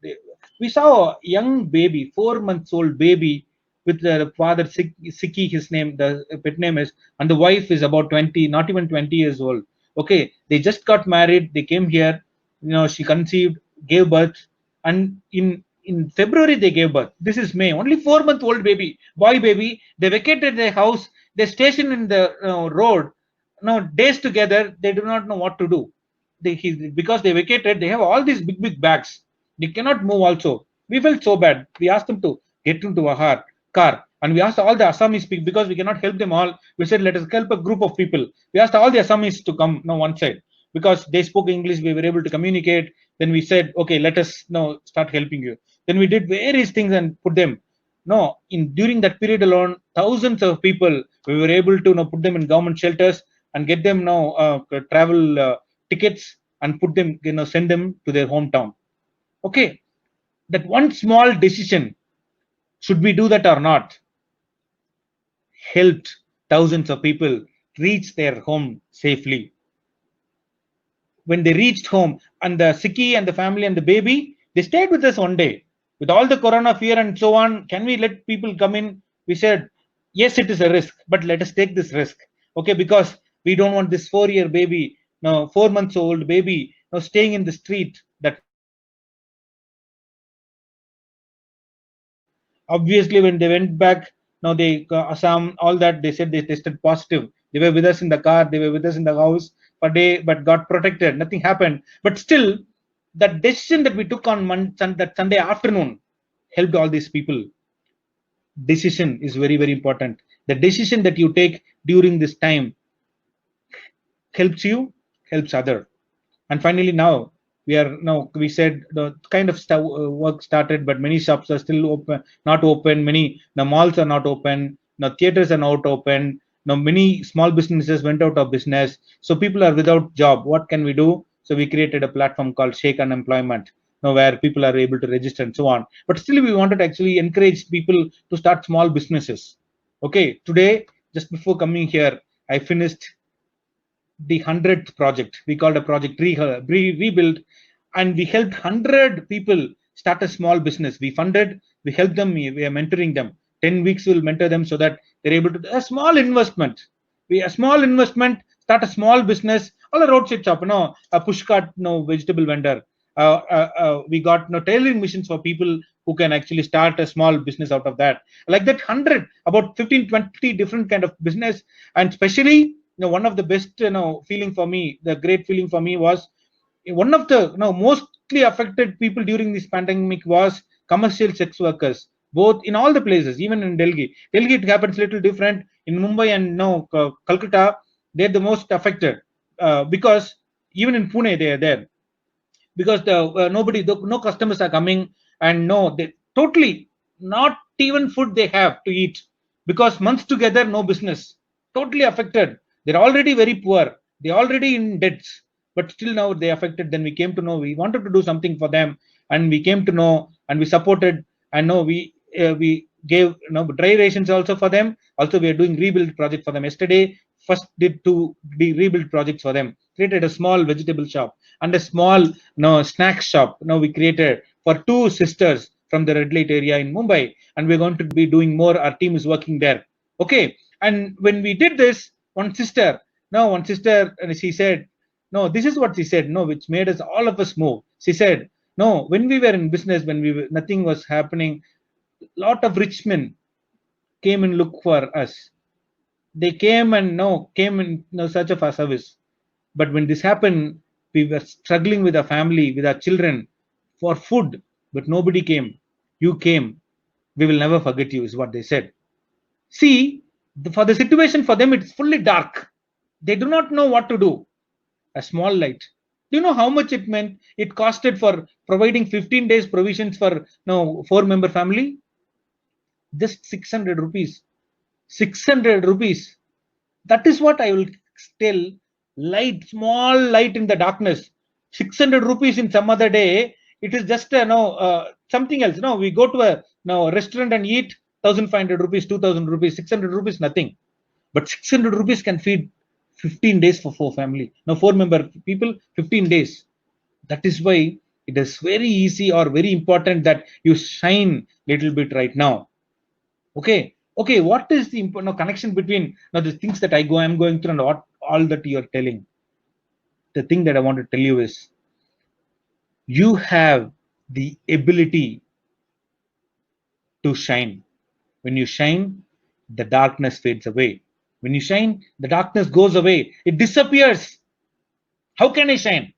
We saw a young baby, 4 months old baby, with the father Siki, his name, the pet name is, and the wife is about 20, not even 20 years old. Okay, they just got married. They came here. She conceived, gave birth, and in February they gave birth. This is May. Only 4 month old baby, boy baby. They vacated their house. They stationed in the road. Days together. They do not know what to do. Because they vacated, they have all these big bags. They cannot move. Also, we felt so bad. We asked them to get into a car, and we asked all the Assamese people, because we cannot help them all. We said, let us help a group of people. We asked all the Assamese to come one side, because they spoke English. We were able to communicate. Then we said, okay, let us now start helping you. Then we did various things and put them. No, in during that period alone, thousands of people, we were able to put them in government shelters and get them travel tickets, and put them, send them to their hometown. Okay, that one small decision, should we do that or not, helped thousands of people reach their home safely. When they reached home, and the Siki and the family and the baby, they stayed with us one day. With all the corona fear and so on, can we let people come in? We said, yes, it is a risk, but let us take this risk. Okay, because we don't want this 4-year baby, 4 months old baby, staying in the street. That obviously, when they went back, now they Assam, all that, they said they tested positive. They were with us in the car, they were with us in the house for day, but got protected. Nothing happened. But still, that decision that we took on that Sunday afternoon helped all these people. Decision is very, very important. The decision that you take during this time helps you, helps other. And finally, now we said the kind of work started, but many shops are still not open. Many the malls are not open. The theaters are not open. Now many small businesses went out of business, so people are without job. What can we do? So we created a platform called Shake Unemployment, where people are able to register and so on. But still, we wanted to actually encourage people to start small businesses. Okay, today, just before coming here, I finished the 100th project. We called a project rebuild, and we helped 100 people start a small business. We funded, we helped them, we are mentoring them. 10 weeks we'll mentor them so that they're able to a small investment. A small investment, start a small business, or a roadside shop, a push cart, vegetable vendor. We got tailoring machines for people who can actually start a small business out of that. Like that, 100, about 15, 20 different kind of business. And especially, one of the best feeling for me, the great feeling for me was one of the mostly affected people during this pandemic was commercial sex workers, both in all the places, even in Delhi it happens little different. In Mumbai and Calcutta, they're the most affected, because even in Pune they are there, because no customers are coming, and they totally not even food they have to eat, because months together no business, totally affected. They're already very poor, they're already in debts, but still now they affected. Then we came to know, we wanted to do something for them, and we came to know, and we supported, and we gave dry rations also for them. Also, we are doing rebuild project for them. Yesterday first did two rebuild projects for them, created a small vegetable shop and a small snack shop. Now we created for two sisters from the red light area in Mumbai, and we're going to be doing more. Our team is working there. Okay, and when we did this, one sister, and she said, no, this is what she said, which made us all of us move. She said, no, when we were in business, when nothing was happening, lot of rich men came and looked for us. They came and came in search of our service. But when this happened, we were struggling with our family, with our children, for food, but nobody came. You came. We will never forget you, is what they said. See, for the situation for them, it's fully dark. They do not know what to do. A small light. Do you know how much it meant? It costed for providing 15 days provisions for 4-member family? Just 600 rupees. 600 rupees. That is what I will tell. Light, small light in the darkness. 600 rupees in some other day. it is just something else. No, we go to a restaurant and eat 1,500 rupees, 2,000 rupees, 600 rupees, nothing. But 600 rupees can feed 15 days for 4 family. Now 4 member people, 15 days. That is why it is very easy or very important that you shine little bit right now. Okay. Okay. What is the connection between now the things that I'm going through and what all that you are telling? The thing that I want to tell you is you have the ability to shine. When you shine, the darkness fades away. When you shine, the darkness goes away. It disappears. How can I shine?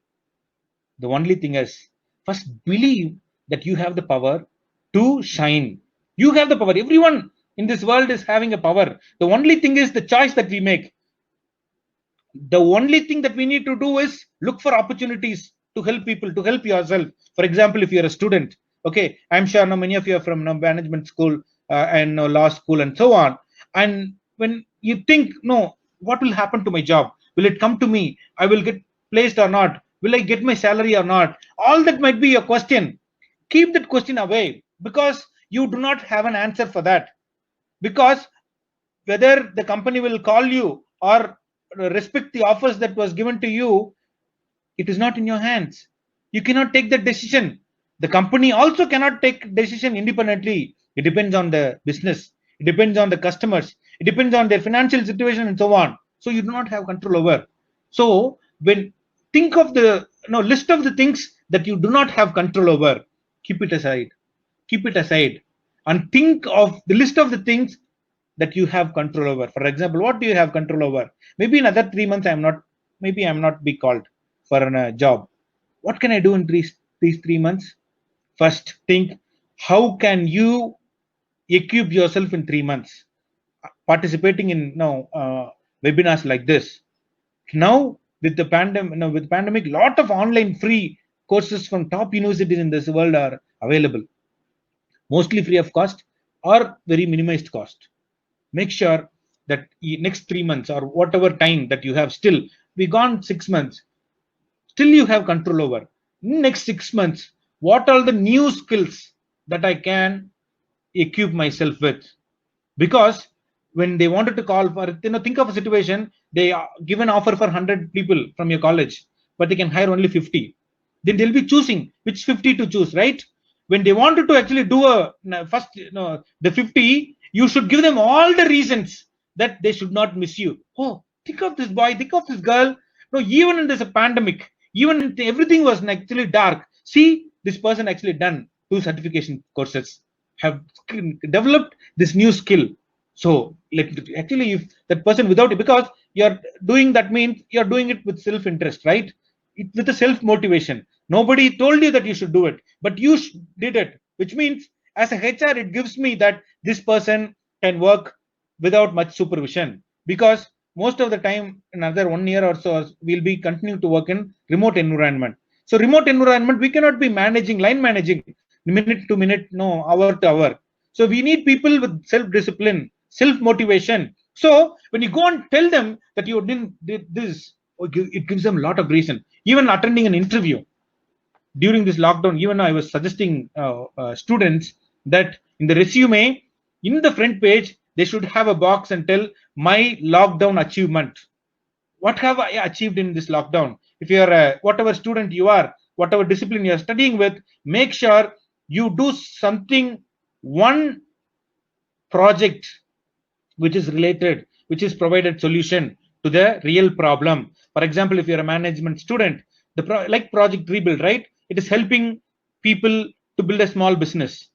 The only thing is, first believe that you have the power to shine. You have the power. Everyone in this world is having a power. The only thing is the choice that we make. The only thing that we need to do is look for opportunities to help people, to help yourself. For example, if you're a student, okay, I'm sure now many of you are from management school and law school and so on. And when you think, no, what will happen to my job? Will it come to me? I will get placed or not? Will I get my salary or not? All that might be your question. Keep that question away because you do not have an answer for that. Because whether the company will call you or respect the offers that was given to you, it is not in your hands. You cannot take that decision. The company also cannot take decision independently. It depends on the business. It depends on the customers. It depends on their financial situation and so on. So you do not have control over. So when think of the list of the things that you do not have control over, keep it aside. Keep it aside and think of the list of the things that you have control over. For example, what do you have control over? Maybe in another 3 months, I'm not be called for a job. What can I do in these 3 months? First, think how can you equip yourself in 3 months? Participating in webinars like this. Now with the pandemic, lot of online free courses from top universities in this world are available, mostly free of cost or very minimized cost. Make sure that next 3 months or whatever time that you have still, we gone 6 months, still you have control over. Next 6 months, what are the new skills that I can equip myself with? Because when they wanted to call for, think of a situation, they give an offer for 100 people from your college, but they can hire only 50. Then they'll be choosing which 50 to choose, right? When they wanted to actually do first, the 50, you should give them all the reasons that they should not miss you. Oh, think of this boy, think of this girl. No, even in this pandemic, even if everything was actually dark, see, this person actually done 2 certification courses, have developed this new skill. So, like, actually, if that person without it, because you're doing that means you're doing it with self-interest, right? With a self-motivation. Nobody told you that you should do it, but you did it, which means as a HR, it gives me that this person can work without much supervision because most of the time, another 1 year or so, we'll be continuing to work in remote environment. So, remote environment, we cannot be managing, line managing minute to minute, no, hour to hour. So, we need people with self-discipline, self-motivation. So when you go and tell them that you did this, it gives them a lot of reason. Even attending an interview during this lockdown, even I was suggesting students that in the resume, in the front page, they should have a box and tell my lockdown achievement. What have I achieved in this lockdown? If you are whatever student you are, whatever discipline you are studying with, make sure you do something, one project which is related, which is provided solution to the real problem. For example, if you're a management student, like Project Rebuild, right? It is helping people to build a small business.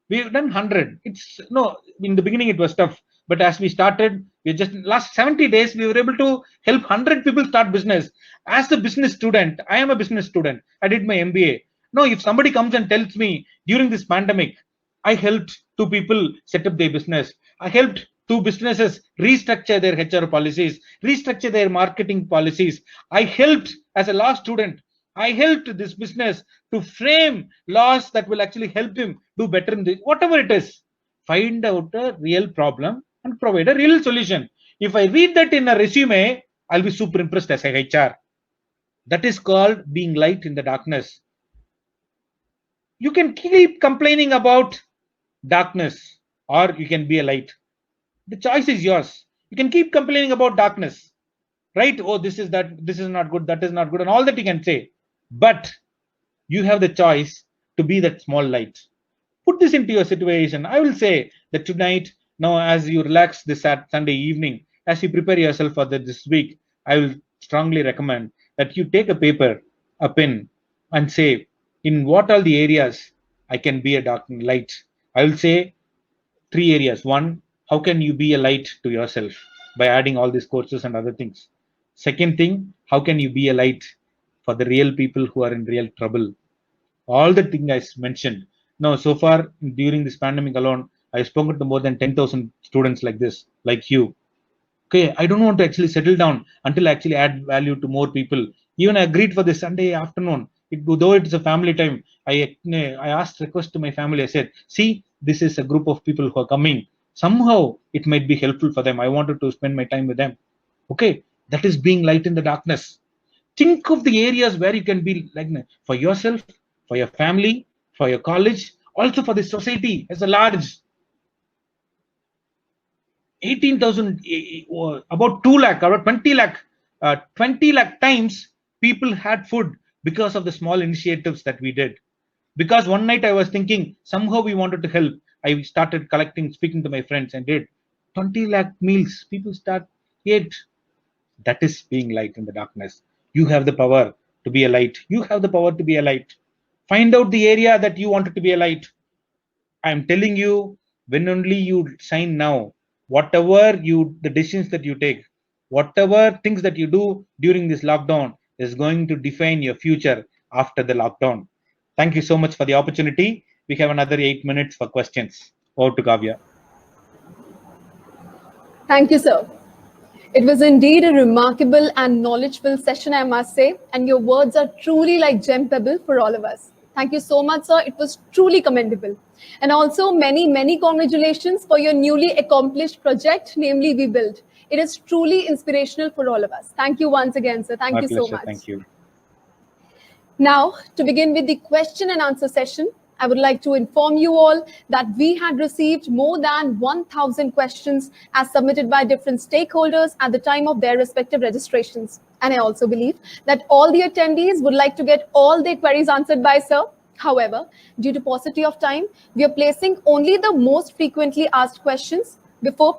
We've done 100. It's no, in the beginning it was tough, but as we started, we just last 70 days we were able to help 100 people start business. As a business student, I am a business student. I did my MBA. No, if somebody comes and tells me during this pandemic, I helped 2 people set up their business. I helped 2 businesses restructure their HR policies, restructure their marketing policies. I helped as a law student. I helped this business to frame laws that will actually help him do better in this, whatever it is. Find out a real problem and provide a real solution. If I read that in a resume, I'll be super impressed as a HR. That is called being light in the darkness. You can keep complaining about darkness, or you can be a light. The choice is yours. You can keep complaining about darkness, right? Oh, this is that, this is not good, that is not good, and all that you can say. But you have the choice to be that small light. Put this into your situation. I will say that tonight, now as you relax this Sunday evening, as you prepare yourself for this week, I will strongly recommend that you take a paper, a pen, and say, in what are the areas I can be a dark light. I will say three areas. One, how can you be a light to yourself by adding all these courses and other things? Second thing, how can you be a light for the real people who are in real trouble? All the things I mentioned. Now, so far during this pandemic alone, I've spoken to more than 10,000 students like this, like you. Okay, I don't want to actually settle down until I actually add value to more people. Even I agreed for this Sunday afternoon. Though it's a family time, I asked request to my family. I said, see, this is a group of people who are coming. Somehow it might be helpful for them. I wanted to spend my time with them. Okay, that is being light in the darkness. Think of the areas where you can be like for yourself, for your family, for your college, also for the society as a large. 18,000, about 2 lakh, about 20 lakh, 20 lakh times people had food because of the small initiatives that we did. Because one night I was thinking, somehow we wanted to help. I started collecting, speaking to my friends, and did 20 lakh meals. People start ate. That is being light in the darkness. You have the power to be a light. You have the power to be a light. Find out the area that you wanted to be a light. I'm telling you, when only you shine now, whatever the decisions that you take, whatever things that you do during this lockdown is going to define your future after the lockdown. Thank you so much for the opportunity. We have another 8 minutes for questions. Over to Kavya. Thank you, sir. It was indeed a remarkable and knowledgeable session, I must say, and your words are truly like gem pebble for all of us. Thank you so much, sir. It was truly commendable. And also, many, many congratulations for your newly accomplished project, namely We Build. It is truly inspirational for all of us. Thank you once again, sir. Thank My you so pleasure. much. Thank you. Now, to begin with the question and answer session, I would like to inform you all that we had received more than 1,000 questions as submitted by different stakeholders at the time of their respective registrations. And I also believe that all the attendees would like to get all their queries answered by sir. However, due to paucity of time, we are placing only the most frequently asked questions before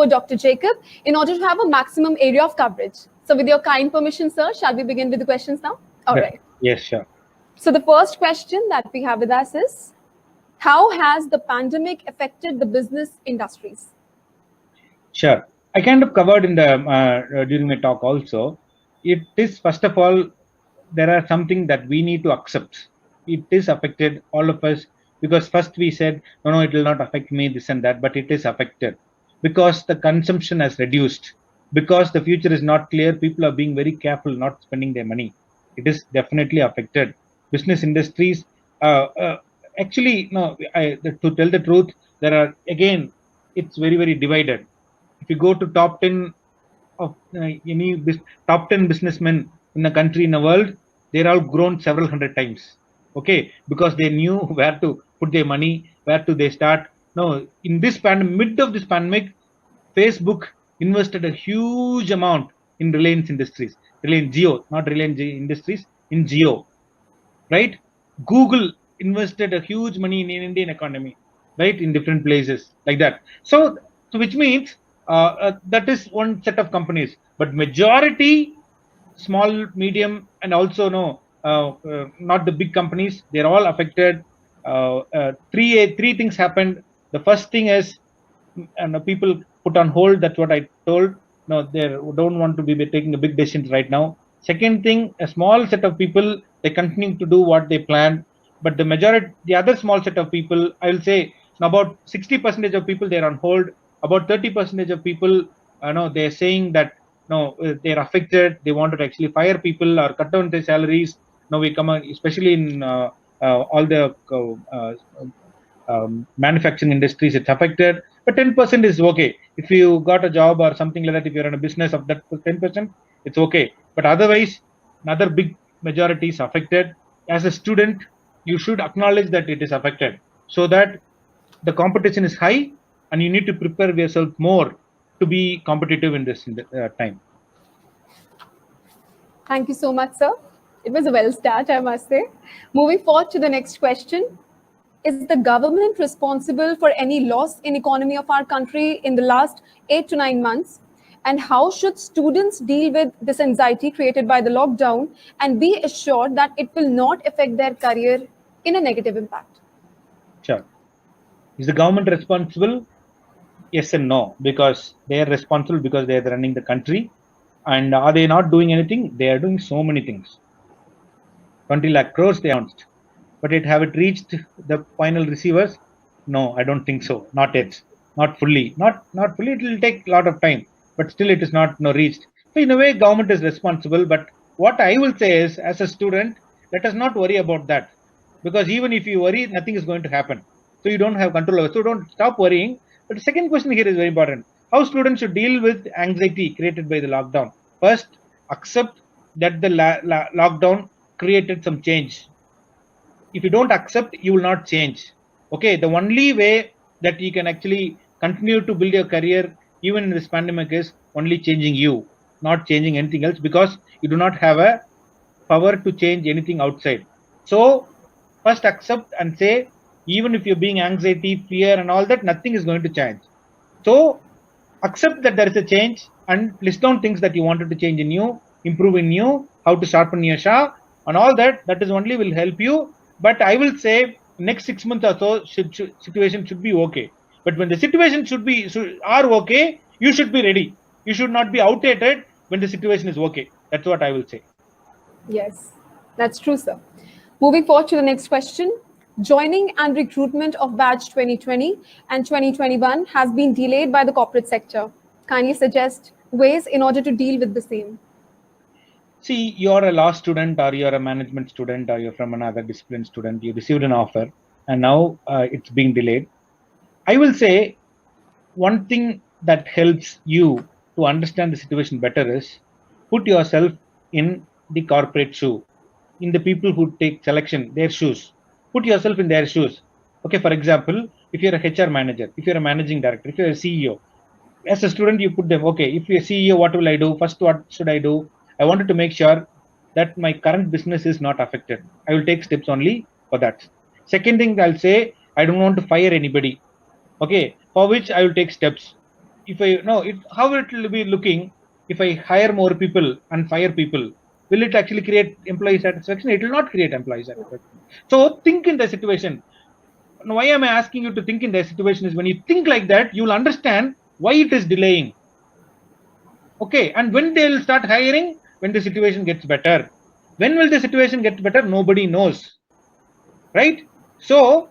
Dr. Jacob in order to have a maximum area of coverage. So with your kind permission, sir, shall we begin with the questions now? All right. Yes, sure. So the first question that we have with us is, how has the pandemic affected the business industries? Sure. I kind of covered in the during my talk also. It is, first of all, there are something that we need to accept. It is affected all of us, because first we said no, it will not affect me, this and that, but it is affected because the consumption has reduced, because the future is not clear. People are being very careful not spending their money. It is definitely affected business industries. Actually, no, to tell the truth, there are, again, it's very, very divided. If you go to top 10 of any top 10 businessmen in a country, in the world, they're all grown several hundred times. Okay, because they knew where to put their money, where to they start. No, in this mid of this pandemic, Facebook invested a huge amount in Reliance Industries, Reliance Geo, not Reliance Industries, in Geo, right? Google invested a huge money in Indian economy, right, in different places like that. So which means that is one set of companies, but majority small, medium, and also no, not the big companies. They're all affected. Three things happened. The first thing is, and people put on hold. That's what I told. No, they don't want to be taking a big decision right now. Second thing, a small set of people, they continue to do what they planned, but the majority, the other small set of people, I will say, about 60% of people, they're on hold. About 30% of people, no, they're saying that no, they're affected. They wanted to actually fire people or cut down their salaries. Now we come, especially in all the manufacturing industries, it's affected. But 10% is okay. If you got a job or something like that, if you're in a business of that 10%, it's okay. But otherwise, another big majority is affected. As a student, you should acknowledge that it is affected, so that the competition is high and you need to prepare yourself more to be competitive in this time. Thank you so much, sir. It was a well start, I must say. Moving forward to the next question. Is the government responsible for any loss in economy of our country in the last 8 to 9 months? And how should students deal with this anxiety created by the lockdown and be assured that it will not affect their career in a negative impact? Sure. Is the government responsible? Yes and no, because they are responsible because they are running the country. And are they not doing anything? They are doing so many things. 20 lakh crores they announced. But have it reached the final receivers? No, I don't think so. Not yet. Not fully. Not fully. It will take a lot of time. But still it is not reached. So in a way, government is responsible. But what I will say is, as a student, let us not worry about that. Because even if you worry, nothing is going to happen. So you don't have control over it. So don't stop worrying. But the second question here is very important. How students should deal with anxiety created by the lockdown? First, accept that the lockdown created some change. If you don't accept, you will not change. Okay, the only way that you can actually continue to build your career even in this pandemic is only changing you, not changing anything else, because you do not have a power to change anything outside. So first accept and say, even if you're being anxiety, fear and all that, nothing is going to change. So accept that there is a change and list down things that you wanted to change in you, improve in you, how to sharpen your sha and all that. That is only will help you. But I will say next 6 months or so, situation should be okay. But when the situation are okay, you should be ready. You should not be outdated when the situation is okay. That's what I will say. Yes, that's true, sir. Moving forward to the next question. Joining and recruitment of batch 2020 and 2021 has been delayed by the corporate sector. Kindly suggest ways in order to deal with the same. See, you're a law student or you're a management student or you're from another discipline student, you received an offer and now it's being delayed. I will say one thing that helps you to understand the situation better is put yourself in the corporate shoe, in the people who take selection, their shoes. Put yourself in their shoes. Okay, for example, if you're a HR manager, if you're a managing director, if you're a CEO, as a student, you put them, okay, if you're a CEO, what will I do? First, what should I do? I wanted to make sure that my current business is not affected. I will take steps only for that. Second thing I'll say, I don't want to fire anybody. Okay, for which I will take steps. If I know it, how it will be looking if I hire more people and fire people, will it actually create employee satisfaction? It will not create employee satisfaction. So think in the situation. Now, why am I asking you to think in the situation is when you think like that, you will understand why it is delaying. Okay, and when they will start hiring, when the situation gets better. When will the situation get better? Nobody knows, right? So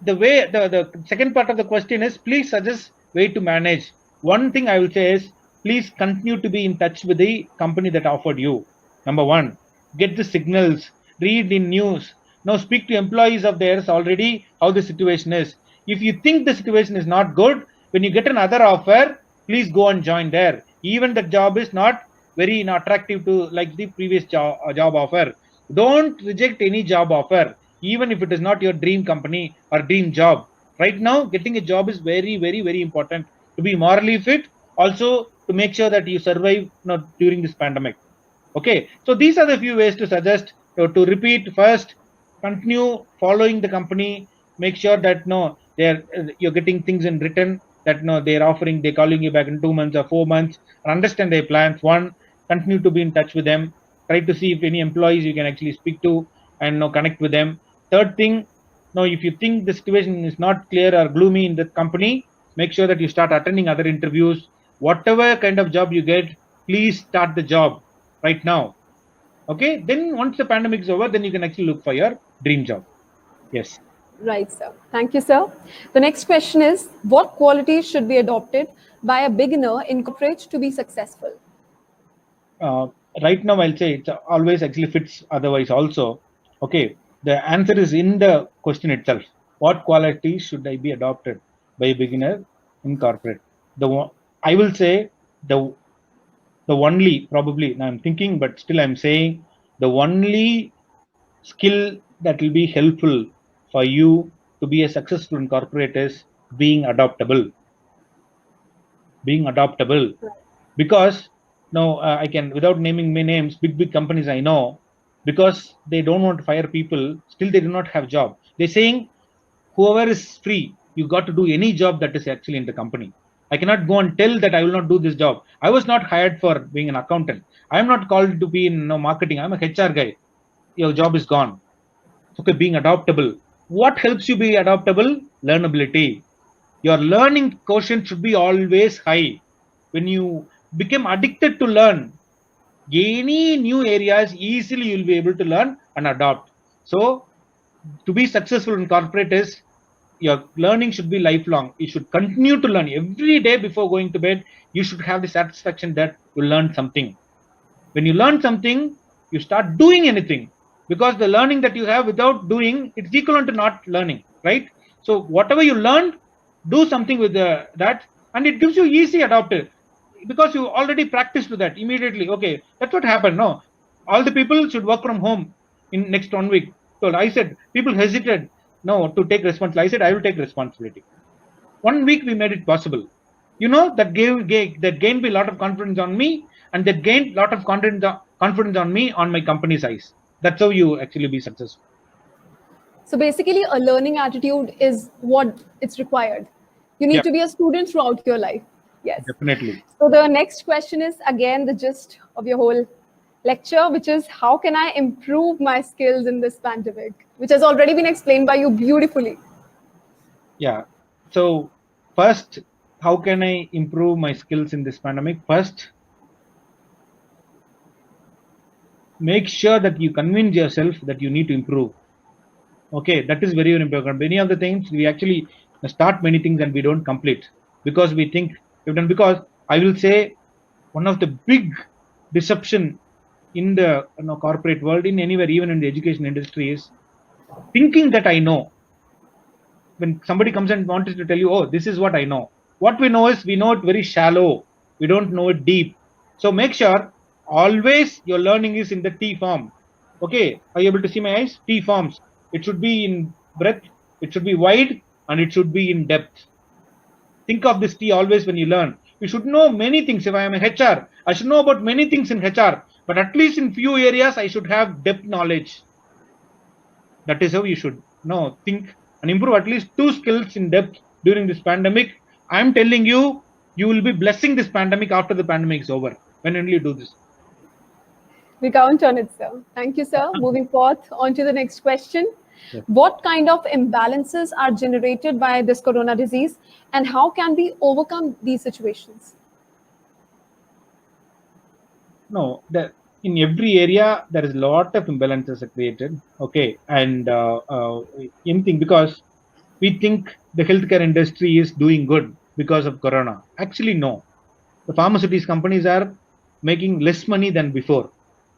the second part of the question is, please suggest way to manage. One thing I will say is, please continue to be in touch with the company that offered you. Number one, get the signals, read in news. Now speak to employees of theirs already how the situation is. If you think the situation is not good, when you get another offer, please go and join there. Even the job is not very attractive to like the previous job offer. Don't reject any job offer, even if it is not your dream company or dream job. Right now, getting a job is very, very, very important to be morally fit, also to make sure that you survive during this pandemic. Okay, so these are the few ways to suggest. To repeat, first, continue following the company. Make sure that no, you're getting things in written, that no, they're offering, they're calling you back in 2 months or 4 months, and understand their plans. One, continue to be in touch with them. Try to see if any employees you can actually speak to and connect with them. Third thing, now if you think the situation is not clear or gloomy in the company, make sure that you start attending other interviews. Whatever kind of job you get, please start the job right now. Okay, then once the pandemic is over, then you can actually look for your dream job. Yes. Right, sir. Thank you, sir. The next question is, what qualities should be adopted by a beginner in corporate to be successful? uh, right now I'll say it always actually fits otherwise also. Okay, the answer is in the question itself. What qualities should I be adopted by a beginner in corporate? I will say the the only, probably now I'm thinking, but still I'm saying the only skill that will be helpful for you to be a successful in corporate is being adaptable. Being adaptable, because now I can, without naming my names, big companies I know, because they don't want to fire people, still they do not have job. They're saying whoever is free, you got to do any job that is actually in the company. I cannot go and tell that I will not do this job. I was not hired for being an accountant. I am not called to be in marketing. I'm a HR guy. Your job is gone. Okay, being adaptable. What helps you be adaptable? Learnability. Your learning quotient should be always high. When you become addicted to learn, any new areas, easily you'll be able to learn and adopt. So to be successful in corporate is your learning should be lifelong. You should continue to learn every day before going to bed. You should have the satisfaction that you learned something. When you learn something, you start doing anything, because the learning that you have without doing, it's equivalent to not learning, right? So whatever you learned, do something with that, and it gives you easy adopted, because you already practiced with that immediately. Okay, that's what happened. No, all the people should work from home in next 1 week. So I said people hesitated no to take responsibility. I said I will take responsibility. 1 week we made it possible. That gained me a lot of confidence on me, and that gained a lot of confidence on me on my company's eyes. That's how you actually be successful. So basically, a learning attitude is what it's required. You need Yeah, to be a student throughout your life. Yes. definitely. So the next question is again the gist of your whole lecture, which is how can I improve my skills in this pandemic, which has already been explained by you beautifully. Yeah. So first, how can I improve my skills in this pandemic? First, make sure that you convince yourself that you need to improve. Okay, that is very, very important. Many of the things we actually start many things and we don't complete because we think we've done. Because I will say one of the big deception in the corporate world, in anywhere, even in the education industry, is thinking that I know. When somebody comes and wants to tell you, oh, this is what I know. What we know is we know it very shallow. We don't know it deep. So make sure always your learning is in the T form. Okay, are you able to see my eyes? T forms. It should be in breadth, it should be wide, and it should be in depth. Think of this T always when you learn. You should know many things. If I am a HR, I should know about many things in HR, but at least in few areas, I should have depth knowledge. That is how you should think and improve at least 2 skills in depth during this pandemic. I'm telling you, you will be blessing this pandemic after the pandemic is over when only you do this. We count on it, sir. Thank you, sir. Moving forth on to the next question. Yes. What kind of imbalances are generated by this corona disease, and how can we overcome these situations? No, in every area there is a lot of imbalances are created. Okay, and anything, because we think the healthcare industry is doing good because of corona. Actually, no. The pharmaceutical companies are making less money than before,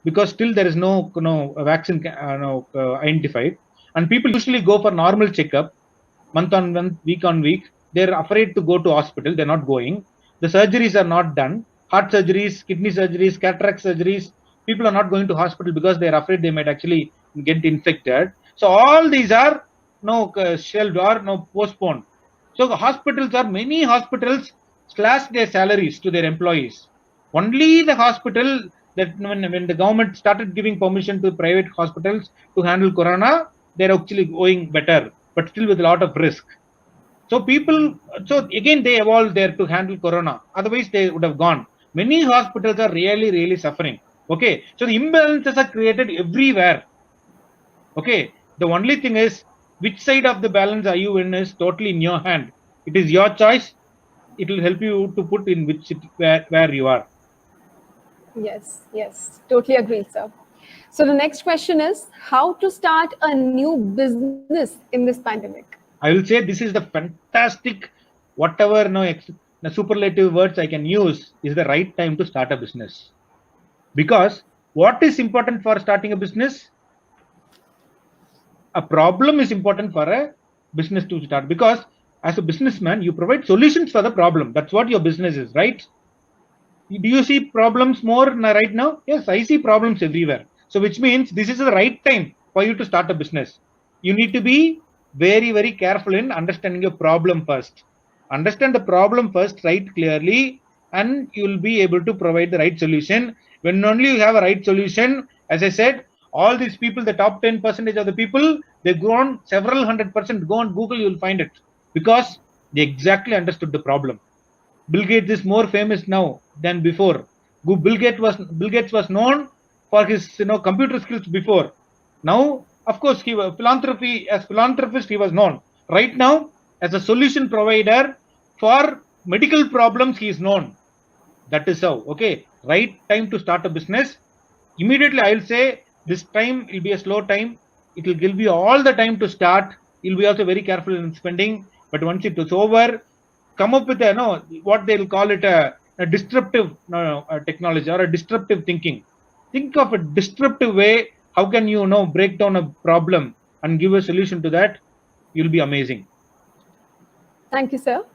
because still there is no vaccine identified, and people usually go for normal checkup month on month, week on week. They're afraid to go to hospital. They're not going. The surgeries are not done. Heart surgeries, kidney surgeries, cataract surgeries. People are not going to hospital because they're afraid they might actually get infected. So all these are shelved or postponed. So the hospitals are many hospitals slash their salaries to their employees. Only the hospital that when the government started giving permission to private hospitals to handle corona, they're actually going better, but still with a lot of risk. So people, so again they evolved there to handle corona. Otherwise they would have gone. Many hospitals are really, really suffering. Okay, so the imbalances are created everywhere. Okay, the only thing is which side of the balance are you in is totally in your hand. It is your choice. It will help you to put in where you are. Yes, totally agree, sir. So the next question is how to start a new business in this pandemic. I will say this is the fantastic, whatever the superlative words I can use is the right time to start a business. Because what is important for starting a business? A problem is important for a business to start, because as a businessman, you provide solutions for the problem. That's what your business is, right? Do you see problems more right now? Yes, I see problems everywhere. So which means this is the right time for you to start a business. You need to be very, very careful in understanding your problem first. Understand the problem first, write clearly, and you will be able to provide the right solution. When only you have a right solution, as I said, all these people, the top 10% of the people, they've grown several 100%. Go on Google, you will find it, because they exactly understood the problem. Bill Gates is more famous now than before. Bill Gates was known for his computer skills before. Now, of course, he was philanthropist he was known. Right now, as a solution provider for medical problems, he is known. That is how. Okay, right time to start a business. Immediately, I will say this time will be a slow time. It will give you all the time to start. You'll be also very careful in spending. But once it is over, come up with what they'll call it a disruptive technology or a disruptive thinking. Think of a disruptive way. How can you break down a problem and give a solution to that? You'll be amazing. Thank you, sir.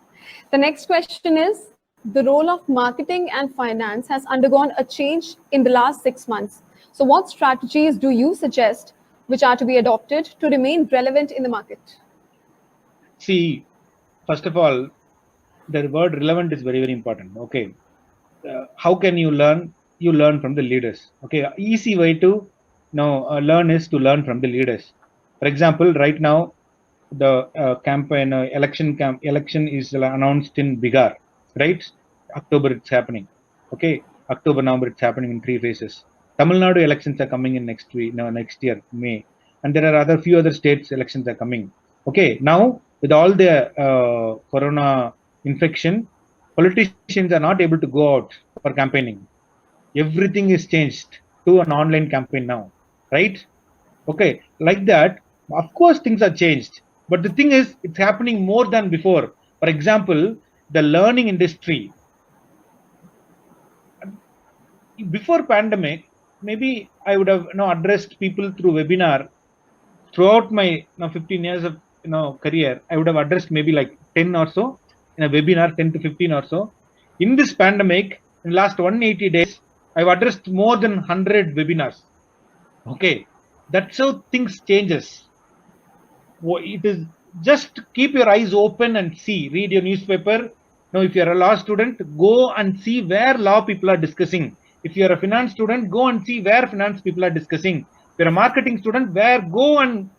The next question is, the role of marketing and finance has undergone a change in the last 6 months. So what strategies do you suggest which are to be adopted to remain relevant in the market? See, first of all, the word relevant is very, very important. Okay. How can you learn? You learn from the leaders. Okay. Easy way to learn is to learn from the leaders. For example, right now, the campaign election is announced in Bihar, right? October it's happening. Okay. October, November it's happening in 3 phases. Tamil Nadu elections are coming in next week, next year, May. And there are few other states elections are coming. Okay. Now, with all the corona infection, politicians are not able to go out for campaigning. Everything is changed to an online campaign now, right? Okay, like that, of course, things are changed. But the thing is, it's happening more than before. For example, the learning industry. Before pandemic, maybe I would have addressed people through webinar. Throughout my 15 years of career, I would have addressed maybe like 10 or so in a webinar, 10 to 15 or so. In this pandemic, in the last 180 days, I've addressed more than 100 webinars. Okay, that's how things changes. It is just keep your eyes open and see, read your newspaper. Now, if you're a law student, go and see where law people are discussing. If you're a finance student, go and see where finance people are discussing. If you're a marketing student, go and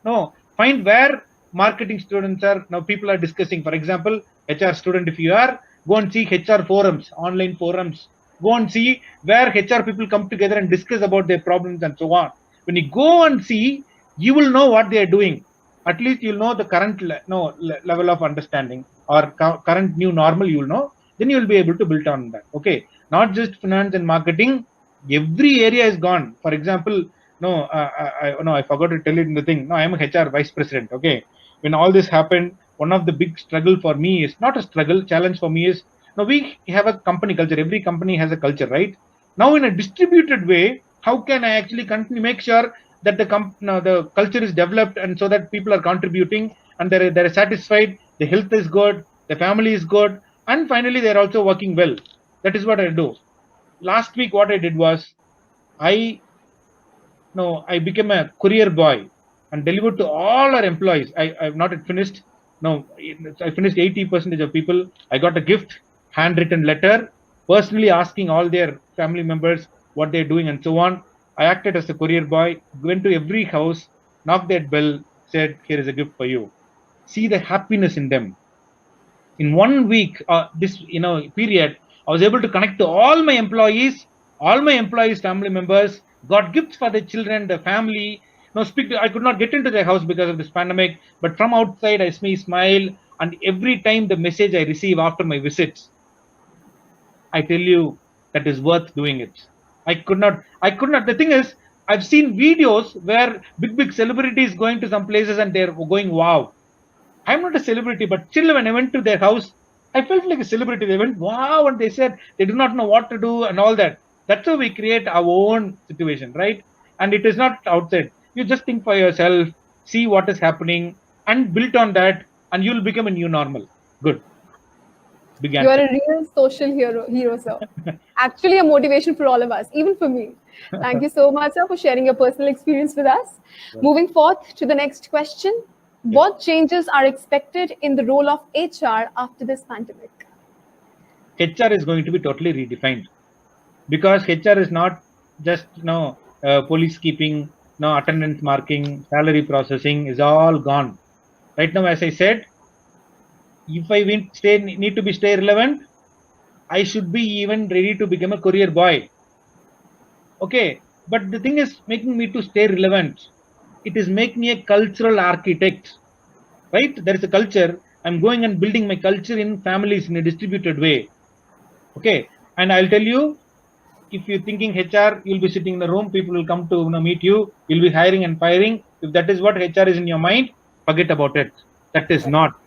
find where marketing students are people are discussing. For example, HR student, if you are, go and see HR forums, online forums. Go and see where HR people come together and discuss about their problems and so on. When you go and see, you will know what they are doing. At least you'll know the current level of understanding or current new normal. You'll know, then you'll be able to build on that. Okay, not just finance and marketing. Every area is gone. For example, I forgot to tell you the thing. No, I am a HR vice president. Okay, when all this happened, one of the big struggle for me is not a struggle. Challenge for me is we have a company culture. Every company has a culture, right? Now, in a distributed way, how can I actually continue make sure that the culture is developed and so that people are contributing and they're satisfied, the health is good, the family is good, and finally they're also working well. That is what I do. Last week, what I did was I became a courier boy and delivered to all our employees. I've not yet finished. No, I finished 80% of people. I got a gift, handwritten letter, personally asking all their family members what they're doing and so on. I acted as a courier boy, went to every house, knocked that bell, said, "Here is a gift for you." See the happiness in them. In 1 week, this period, I was able to connect to all my employees, family members, got gifts for their children, the family. I could not get into their house because of this pandemic, but from outside, I smile, and every time the message I receive after my visits, I tell you that is worth doing it. I could not. The thing is, I've seen videos where big celebrities going to some places and they're going, wow. I'm not a celebrity, but still when I went to their house, I felt like a celebrity. They went, wow, and they said they do not know what to do and all that. That's how we create our own situation, right? And it is not outside. You just think for yourself, see what is happening, and build on that, and you'll become a new normal. Good. Big You are answer. a real social hero, sir. Actually, a motivation for all of us, even for me. Thank you so much, sir, for sharing your personal experience with us. Well, Moving forth to the next question. yes. What changes are expected in the role of HR after this pandemic? HR is going to be totally redefined because HR is not just police keeping, no attendance marking, salary processing is all gone. Right now, as I said, if I need to be stay relevant, I should be even ready to become a courier boy. Okay, but the thing is making me to stay relevant. It is making me a cultural architect, right? There is a culture. I'm going and building my culture in families in a distributed way. Okay, and I'll tell you, if you're thinking HR, you'll be sitting in the room, people will come to meet you, you'll be hiring and firing. If that is what HR is in your mind, forget about it. That is not.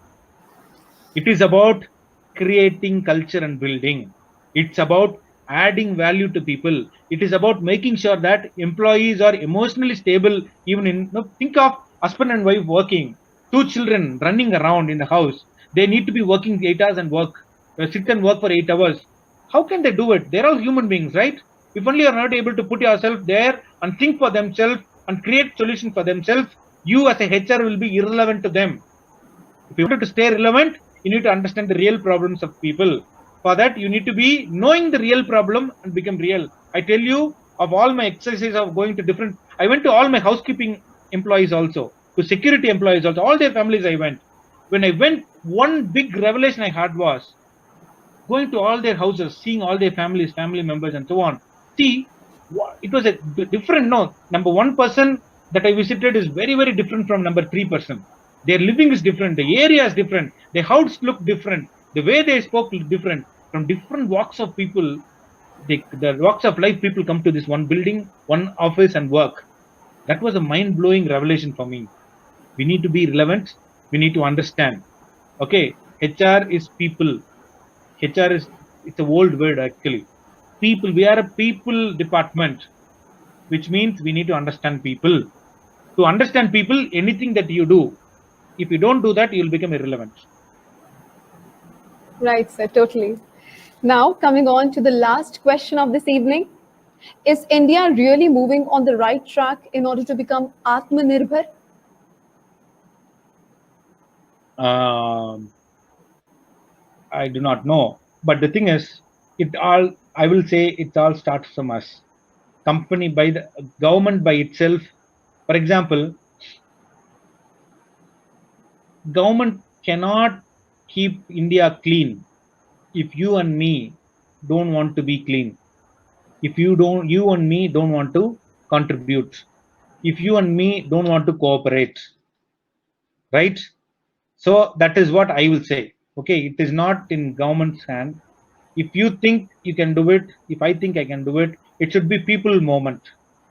It is about creating culture and building. It's about adding value to people. It is about making sure that employees are emotionally stable. Even in think of husband and wife working, two children running around in the house. They need to be working 8 hours and work, sit and work for 8 hours. How can they do it? They're all human beings, right? If only you're not able to put yourself there and think for themselves and create solutions for themselves, you as a HR will be irrelevant to them. If you want to stay relevant, you need to understand the real problems of people. For that, you need to be knowing the real problem and become real. I tell you, of all my exercises of going to different, I went to all my housekeeping employees also, to security employees also, all their families I went. When I went, one big revelation I had was going to all their houses, seeing all their families, family members, and so on. See, it was a different. No, number one person that I visited is very, very different from number 3 person. Their living is different. The area is different. The house look different. The way they spoke look different. From different walks of people, the walks of life, people come to this one building, one office, and work. That was a mind-blowing revelation for me. We need to be relevant. We need to understand. Okay, HR is people. HR is it's a old word actually. People, we are a people department, which means we need to understand people. To understand people, anything that you do, if you don't do that, you'll become irrelevant. Right, sir, totally. Now, coming on to the last question of this evening. Is India really moving on the right track in order to become Atmanirbhar? I do not know, but the thing is, I will say it all starts from us. Company by the government by itself. For example, government cannot keep India clean if you and me don't want to be clean. If you and me don't want to contribute. If you and me don't want to cooperate, right? So that is what I will say. Okay, it is not in government's hand. If you think you can do it, if I think I can do it, it should be people moment.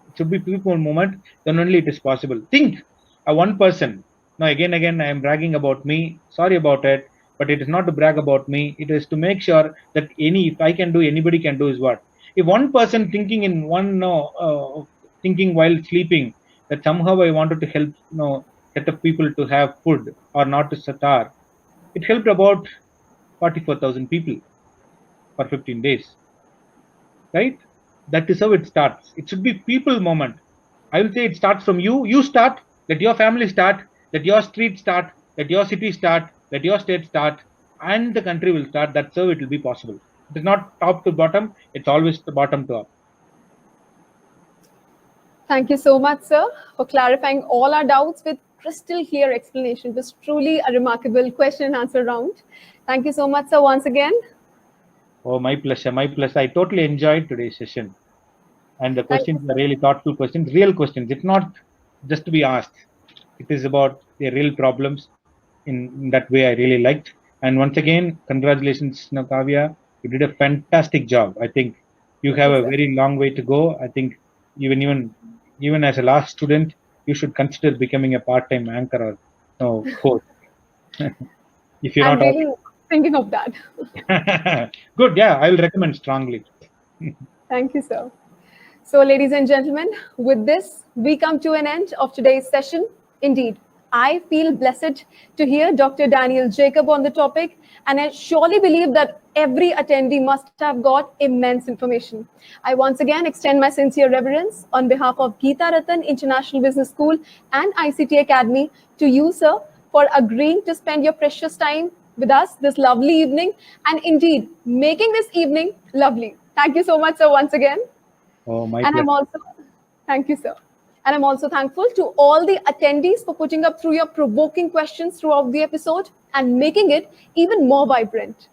It should be people moment. Then only it is possible. Think a one person. Now again, I am bragging about me. Sorry about it, but it is not to brag about me. It is to make sure that if I can do, anybody can do is what. If one person thinking in one thinking while sleeping that somehow I wanted to help set up people to have food or not to starve, it helped about 44,000 people for 15 days, right? That is how it starts. It should be people moment. I will say it starts from you. You start, let your family start, let your street start, let your city start, let your state start, and the country will start. That's how it will be possible. It is not top to bottom, it's always the bottom to up. Thank you so much, sir, for clarifying all our doubts with crystal clear explanation. It was truly a remarkable question and answer round. Thank you so much, sir, once again. Oh, my pleasure, my pleasure. I totally enjoyed today's session. And the questions are really thoughtful questions, real questions. It's not just to be asked. It is about the real problems. In that way, I really liked. And once again, congratulations, Kavya. You did a fantastic job. I think you have a very long way to go. I think even as a last student, you should consider becoming a part-time anchor or host. If you're I'm not really thinking of that. good, yeah, I will recommend strongly. Thank you, sir. So, ladies and gentlemen, with this, we come to an end of today's session. Indeed, I feel blessed to hear Dr. Daniel Jacob on the topic, and I surely believe that every attendee must have got immense information. I once again extend my sincere reverence on behalf of Geeta Ratan International Business School and ICT Academy to you, sir, for agreeing to spend your precious time with us this lovely evening and indeed making this evening lovely. Thank you so much, sir, once again. Oh, my And pleasure. I'm also, thank you, sir. And I'm also thankful to all the attendees for putting up through your provoking questions throughout the episode and making it even more vibrant.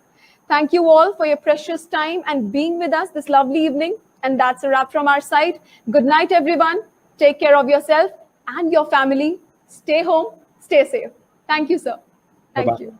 Thank you all for your precious time and being with us this lovely evening. And that's a wrap from our side. Good night, everyone. Take care of yourself and your family. Stay home, stay safe. Thank you, sir. Thank Bye-bye. you.